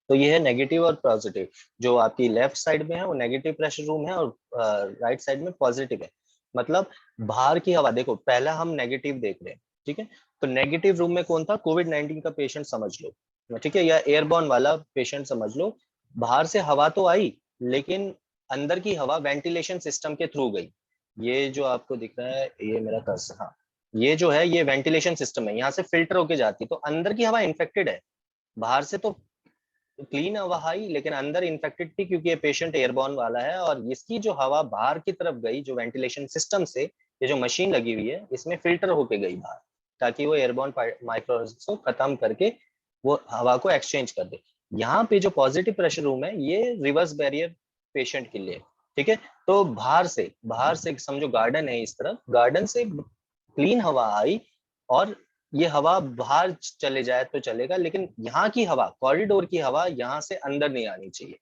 तो ये है नेगेटिव और पॉजिटिव, जो आपकी लेफ्ट साइड में है वो नेगेटिव प्रेशर रूम है और राइट साइड में पॉजिटिव है। मतलब बाहर की हवा देखो, पहला हम नेगेटिव देख रहे हैं, ठीक है, तो नेगेटिव रूम में कौन था? कोविड-19 का पेशेंट समझ लो, ठीक है, या एयरबॉर्न वाला पेशेंट समझ लो। बाहर से हवा तो आई लेकिन अंदर की हवा वेंटिलेशन सिस्टम के थ्रू गई। ये जो आपको दिख रहा है ये मेरा कर्सर, हाँ ये जो है ये वेंटिलेशन सिस्टम है, यहाँ से फिल्टर होके जाती है, तो अंदर की हवा इन्फेक्टेड है। बाहर से तो क्लीन हवा आई, लेकिन अंदर इन्फेक्टेड थी क्योंकि ये पेशेंट एयरबॉर्न वाला है, और इसकी जो हवा बाहर की तरफ गई जो वेंटिलेशन सिस्टम से, ये जो मशीन लगी हुई है इसमें फिल्टर होके गई बाहर, ताकि वो एयरबॉर्न माइक्रोऑर्गेनिज्म को खत्म करके वो हवा को एक्सचेंज कर दे। यहाँ पे जो पॉजिटिव प्रेशर रूम है ये रिवर्स बैरियर पेशेंट के लिए, ठीक है। तो बाहर से समझो गार्डन है, इस तरफ गार्डन से क्लीन हवा आई, और ये हवा बाहर चले जाए तो चलेगा, लेकिन यहाँ की हवा, कॉरिडोर की हवा यहाँ से अंदर नहीं आनी चाहिए।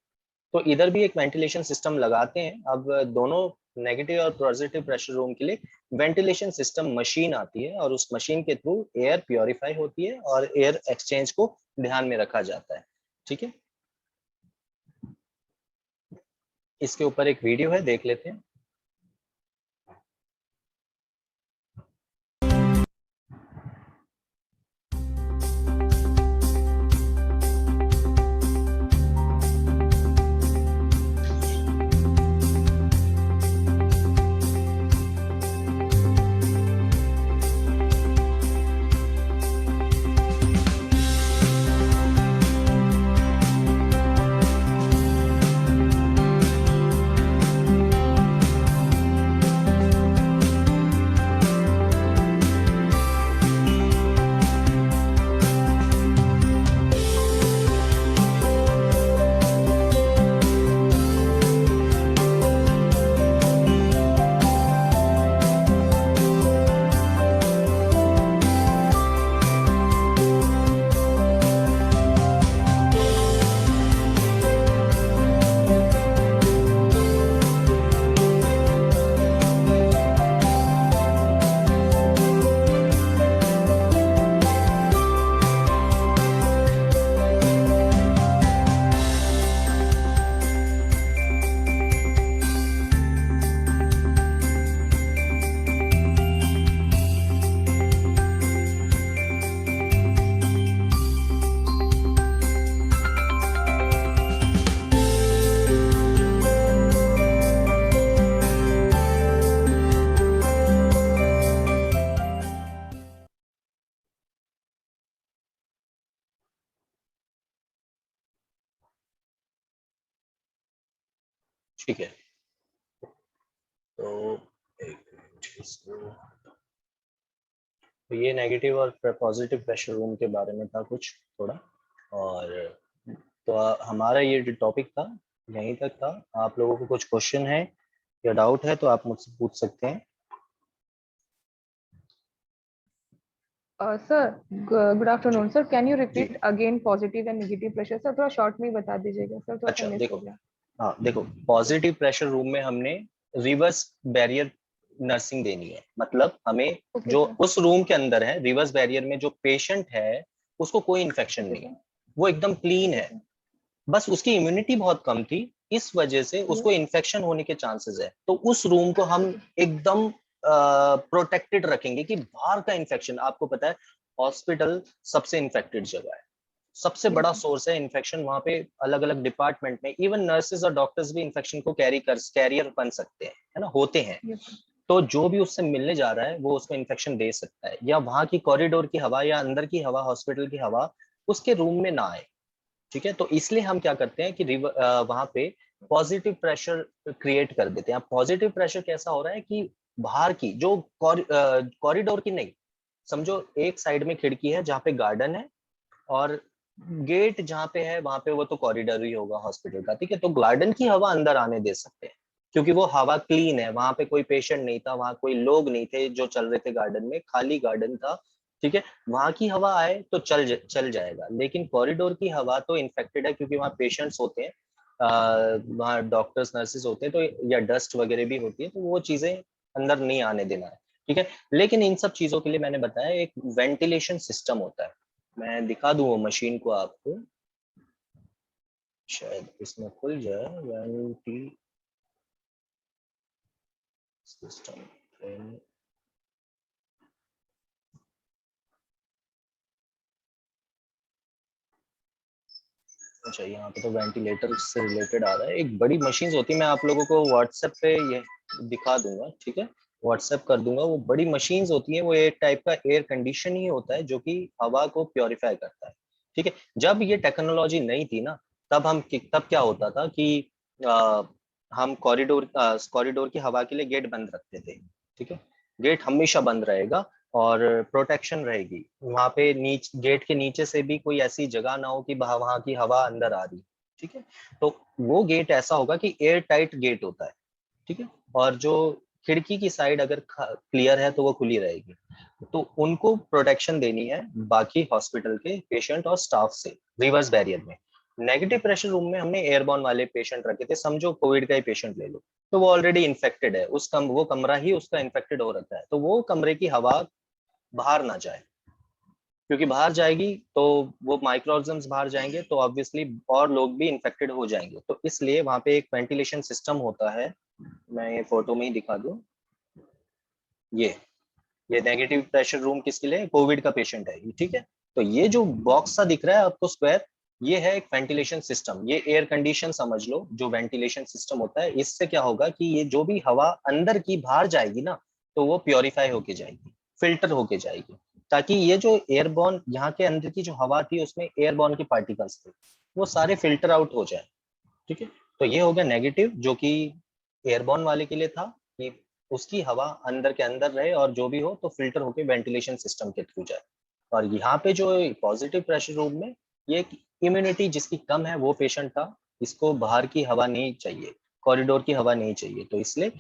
तो इधर भी एक वेंटिलेशन सिस्टम लगाते हैं। अब दोनों नेगेटिव और पॉजिटिव प्रेशर रूम के लिए वेंटिलेशन सिस्टम मशीन आती है, और उस मशीन के थ्रू एयर प्योरीफाई होती है और एयर एक्सचेंज को ध्यान में रखा जाता है, ठीक है। इसके ऊपर एक वीडियो है, देख लेते हैं। ठीक है, तो एक मिनट इसको, तो ये नेगेटिव और पॉजिटिव प्रेशर रूम के बारे में था कुछ थोड़ा। और तो हमारा ये जो टॉपिक था यहीं तक था। आप लोगों को कुछ क्वेश्चन है या डाउट है तो आप मुझसे पूछ सकते हैं। Sir good afternoon sir, can you ji repeat again positive and negative pressure? Sir थोड़ा शॉर्ट में ही बता दीजिएगा सर, थोड़ा सा अच्छा, मिस हो देखो, गया। हाँ देखो, पॉजिटिव प्रेशर रूम में हमने रिवर्स बैरियर नर्सिंग देनी है। मतलब हमें ओके जो सर। उस रूम के अंदर है रिवर्स बैरियर में, जो पेशेंट है उसको कोई इन्फेक्शन ओके नहीं है, सर। वो एकदम क्लीन ओके है, सर। बस उसकी इम्यूनिटी बहुत कम थी, इस वजह से उसको यस। इन्फेक्शन होने के चांसेस है। तो उस रूम को हम ओके। एकदम प्रोटेक्टेड रखेंगे कि बाहर का इन्फेक्शन, आपको पता है हॉस्पिटल सबसे इन्फेक्टेड जगह है, सबसे यस बड़ा सर। सोर्स है इन्फेक्शन। वहां पे अलग अलग डिपार्टमेंट में इवन नर्सेज और डॉक्टर्स भी इन्फेक्शन को कैरियर बन सकते हैं, है ना, होते हैं। Yes sir. तो जो भी उससे मिलने जा रहा है वो उसको इन्फेक्शन दे सकता है, या वहां की कॉरिडोर की हवा या अंदर की हवा, हॉस्पिटल की हवा उसके रूम में ना आए, ठीक है। तो इसलिए हम क्या करते हैं कि वहां पे पॉजिटिव प्रेशर क्रिएट कर देते हैं। पॉजिटिव प्रेशर कैसा हो रहा है कि बाहर की जो कॉरिडोर की नहीं, समझो एक साइड में खिड़की है जहाँ पे गार्डन है, और गेट जहाँ पे है वहां पे वो तो कॉरिडोर ही होगा हॉस्पिटल का, ठीक है। तो गार्डन की हवा अंदर आने दे सकते हैं क्योंकि वो हवा क्लीन है, वहां पे कोई पेशेंट नहीं था, वहां कोई लोग नहीं थे जो चल रहे थे गार्डन में, खाली गार्डन था, ठीक है। वहां की हवा आए तो चल जाएगा, लेकिन कॉरिडोर की हवा तो इन्फेक्टेड है क्योंकि वहाँ पेशेंट्स होते हैं, वहाँ डॉक्टर्स नर्सेज होते हैं, तो या डस्ट वगैरह भी होती है, तो वो चीजें अंदर नहीं आने देना है, ठीक है। लेकिन इन सब चीजों के लिए मैंने बताया एक वेंटिलेशन सिस्टम होता है। मैं दिखा दूं वो मशीन को आपको, शायद इसमें खुल जाए। वेंटी सिस्टम, अच्छा यहाँ पे तो वेंटिलेटर से रिलेटेड आ रहा है। एक बड़ी मशीन होती है, मैं आप लोगों को व्हाट्सएप पे ये दिखा दूंगा, ठीक है, व्हाट्सएप कर दूंगा। वो बड़ी मशीन्स होती हैं, वो एक टाइप का एयर कंडीशन ही होता है जो कि हवा को प्योरीफाई करता है, ठीक है। जब ये टेक्नोलॉजी नहीं थी ना, तब क्या होता था कि आ, हम कॉरिडोर की हवा के लिए गेट बंद रखते थे, ठीक है। गेट हमेशा बंद रहेगा और प्रोटेक्शन रहेगी वहां पे, गेट के नीचे से भी कोई ऐसी जगह ना हो कि वहां की हवा अंदर आ रही, ठीक है। तो वो गेट ऐसा होगा कि एयर टाइट गेट होता है, ठीक है। और जो खिड़की की साइड अगर क्लियर है तो वो खुली रहेगी। तो उनको प्रोटेक्शन देनी है बाकी हॉस्पिटल के पेशेंट और स्टाफ से रिवर्स बैरियर में। नेगेटिव प्रेशर रूम में हमने एयरबॉर्न वाले पेशेंट रखे थे, समझो कोविड का ही पेशेंट ले लो, तो वो ऑलरेडी इन्फेक्टेड है, वो कमरा ही उसका इन्फेक्टेड हो रखा है, तो वो कमरे की हवा बाहर ना जाए, क्योंकि बाहर जाएगी तो वो माइक्रो ऑर्गेनिज्म्स बाहर जाएंगे तो ऑब्वियसली और लोग भी इन्फेक्टेड हो जाएंगे। तो इसलिए वहां पे एक वेंटिलेशन सिस्टम होता है, मैं ये फोटो में ही दिखा दूं। ये नेगेटिव प्रेशर रूम किसके लिए, कोविड का पेशेंट है, ठीक है। तो ये जो बॉक्स सा दिख रहा है आपको स्क्वायर, ये है एक वेंटिलेशन सिस्टम, ये एयर कंडीशन समझ लो, जो वेंटिलेशन सिस्टम होता है। इससे क्या होगा कि ये जो भी हवा अंदर की बाहर जाएगी ना, तो वो प्योरीफाई होके जाएगी, फिल्टर होके जाएगी, ताकि ये जो एयरबॉर्न यहाँ के अंदर की जो हवा थी उसमें एयरबॉर्न के पार्टिकल्स थे, वो सारे फिल्टर आउट हो जाए, ठीक है। तो ये हो गया नेगेटिव, जो कि एयरबॉर्न वाले के लिए था कि उसकी हवा अंदर के अंदर रहे और जो भी हो तो फिल्टर होके वेंटिलेशन सिस्टम के थ्रू जाए। और यहाँ पे जो पॉजिटिव प्रेशर रूम में, ये इम्यूनिटी जिसकी कम है वो पेशेंट था, इसको बाहर की हवा नहीं चाहिए, कॉरिडोर की हवा नहीं चाहिए, तो इसलिए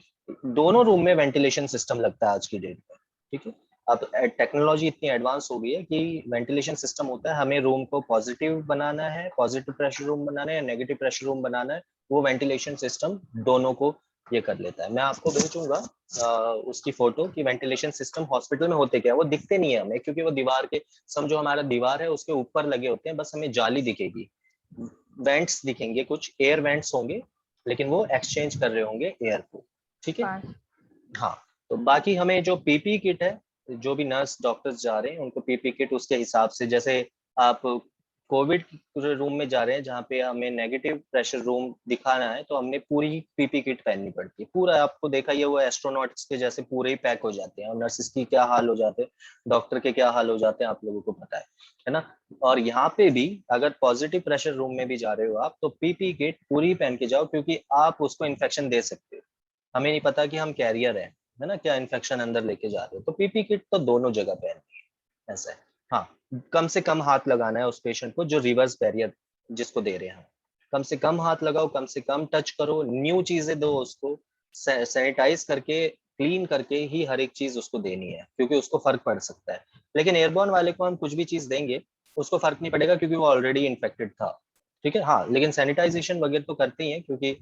दोनों रूम में वेंटिलेशन सिस्टम लगता है आज की डेट में, ठीक है। अब टेक्नोलॉजी इतनी एडवांस हो गई है कि वेंटिलेशन सिस्टम होता है, हमें रूम को पॉजिटिव बनाना है, पॉजिटिव प्रेशर रूम बनाना है या नेगेटिव प्रेशर रूम बनाना है, वो वेंटिलेशन सिस्टम दोनों को ये कर लेता है। मैं आपको भेजूंगा उसकी फोटो कि वेंटिलेशन सिस्टम हॉस्पिटल में होते क्या है। वो दिखते नहीं है हमें, क्योंकि वो दीवार के, समझो हमारा दीवार है उसके ऊपर लगे होते हैं, बस हमें जाली दिखेगी, वेंट्स दिखेंगे, कुछ एयर वेंट्स होंगे, लेकिन वो एक्सचेंज कर रहे होंगे एयर को, ठीक है। पास। हाँ, तो बाकी हमें जो पीपी किट है, जो भी नर्स डॉक्टर्स जा रहे हैं उनको पीपी किट उसके हिसाब से, जैसे आप कोविड रूम में जा रहे हैं जहाँ पे हमें नेगेटिव प्रेशर रूम दिखाना है, तो हमने पूरी पीपी किट पहननी पड़ती है, पूरा आपको देखा ही है, वो एस्ट्रोनॉट्स के जैसे पूरे ही पैक हो जाते हैं, और नर्सिस की क्या हाल हो जाते हैं, डॉक्टर के क्या हाल हो जाते हैं, आप लोगों को पता है ना। और यहाँ पे भी अगर पॉजिटिव प्रेशर रूम में भी जा रहे हो आप, तो पीपी किट पूरी पहन के जाओ, क्योंकि आप उसको इन्फेक्शन दे सकते हो, हमें नहीं पता कि हम कैरियर है ना, क्या इन्फेक्शन अंदर लेके जा रहे हो, तो पीपी किट तो दोनों जगह पहननी है, ऐसा है। हाँ, कम से कम हाथ लगाना है उस पेशेंट को जो रिवर्स बैरियर जिसको दे रहे हैं हम, कम से कम हाथ लगाओ, कम से कम टच करो, न्यू चीजें दो उसको, सैनिटाइज करके क्लीन करके ही हर एक चीज उसको देनी है, क्योंकि उसको फर्क पड़ सकता है। लेकिन एयरबॉर्न वाले को हम कुछ भी चीज देंगे उसको फर्क नहीं पड़ेगा, क्योंकि वो ऑलरेडी इन्फेक्टेड था, ठीक है। हाँ, लेकिन सैनिटाइजेशन वगैरह तो करते ही हैं, क्योंकि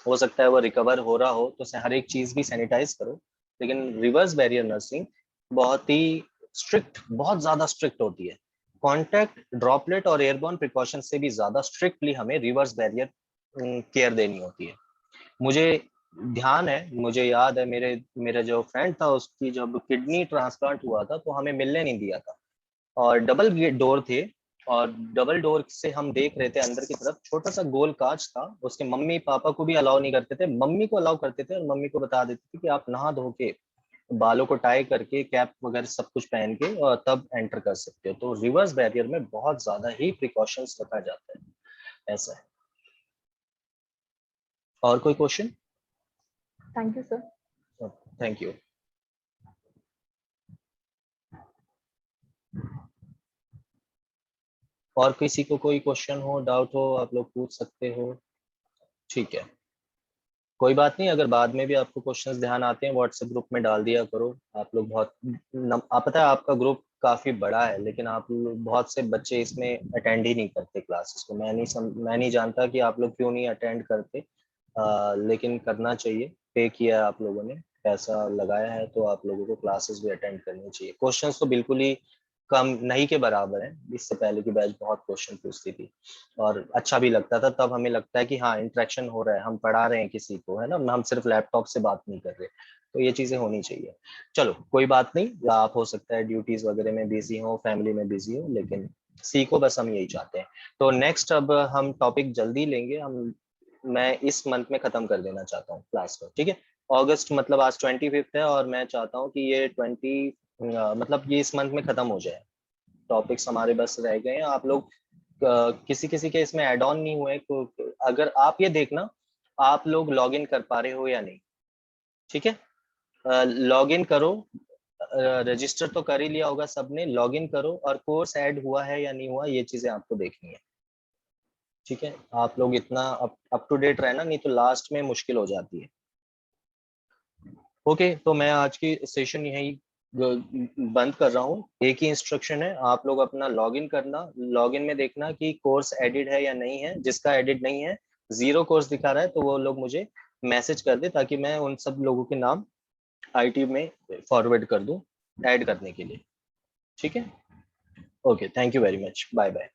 हो सकता है वो रिकवर हो रहा हो, तो हर एक चीज भी सैनिटाइज करो। लेकिन रिवर्स बैरियर नर्सिंग बहुत ही स्ट्रिक्ट, बहुत ज्यादा स्ट्रिक्ट होती है, कॉन्टैक्ट ड्रॉपलेट और एयरबॉर्न प्रिकॉशन से भी ज्यादा स्ट्रिक्टली हमें रिवर्स बैरियर केयर देनी होती है। मुझे ध्यान है, मुझे याद है, मेरे जो फ्रेंड था उसकी जब किडनी ट्रांसप्लांट हुआ था तो हमें मिलने नहीं दिया था, और डबल डोर थे, और डबल डोर से हम देख रहे थे अंदर की तरफ, छोटा सा गोल कांच था, उसके मम्मी पापा को भी अलाउ नहीं करते थे, मम्मी को अलाउ करते थे, और मम्मी को बता देते थे कि आप नहा धो के बालों को टाई करके कैप वगैरह सब कुछ पहन के और तब एंटर कर सकते हो। तो रिवर्स बैरियर में बहुत ज्यादा ही प्रिकॉशंस रखा जाता है, ऐसा है। और कोई question? Thank you sir. Thank you. और किसी को कोई क्वेश्चन हो, डाउट हो, आप लोग पूछ सकते हो, ठीक है, कोई बात नहीं। अगर बाद में भी आपको क्वेश्चंस ध्यान आते हैं व्हाट्सएप ग्रुप में डाल दिया करो। आप लोग बहुत आप पता है आपका ग्रुप काफी बड़ा है, लेकिन आप लोग बहुत से बच्चे इसमें अटेंड ही नहीं करते क्लासेस को। मैं नहीं जानता कि आप लोग क्यों नहीं अटेंड करते, लेकिन करना चाहिए, पे किया है आप लोगों ने, पैसा लगाया है, तो आप लोगों को क्लासेस भी अटेंड करनी चाहिए। क्वेश्चंस तो बिल्कुल ही कम नहीं के बराबर है, इससे पहले की बैच बहुत क्वेश्चन पूछती थी और अच्छा भी लगता था, तब हमें लगता है कि हाँ इंटरेक्शन हो रहा है, हम पढ़ा रहे हैं किसी को, है ना, हम सिर्फ लैपटॉप से बात नहीं कर रहे, तो ये चीजें होनी चाहिए। चलो कोई बात नहीं, आप हो सकता है ड्यूटीज वगैरह में बिजी हो, फैमिली में बिजी हो, लेकिन सी को बस हम यही चाहते हैं। तो नेक्स्ट अब हम टॉपिक जल्दी लेंगे, मैं इस मंथ में खत्म कर देना चाहता हूँ क्लास को, ठीक है। अगस्त मतलब आज 25 है और मैं चाहता हूँ कि ये 20 मतलब ये इस मंथ में खत्म हो जाए। टॉपिक्स हमारे बस रह गए हैं, आप लोग किसी किसी के इसमें ऐड ऑन नहीं हुए, तो अगर आप ये देखना आप लोग लॉग इन कर पा रहे हो या नहीं, ठीक है। लॉग इन करो, रजिस्टर तो कर ही लिया होगा सबने, लॉग इन करो और कोर्स ऐड हुआ है या नहीं हुआ ये चीजें आपको देखनी है, ठीक है। आप लोग इतना अप टू डेट रहना, नहीं तो लास्ट में मुश्किल हो जाती है। ओके, तो मैं आज की सेशन यही बंद कर रहा हूँ। एक ही इंस्ट्रक्शन है, आप लोग अपना लॉगिन करना, लॉगिन में देखना कि कोर्स एडिड है या नहीं है। जिसका एडिड नहीं है, 0 कोर्स दिखा रहा है, तो वो लोग मुझे मैसेज कर दे ताकि मैं उन सब लोगों के नाम आईटी में फॉरवर्ड कर दूं ऐड करने के लिए, ठीक है। Okay, thank you very much, bye bye.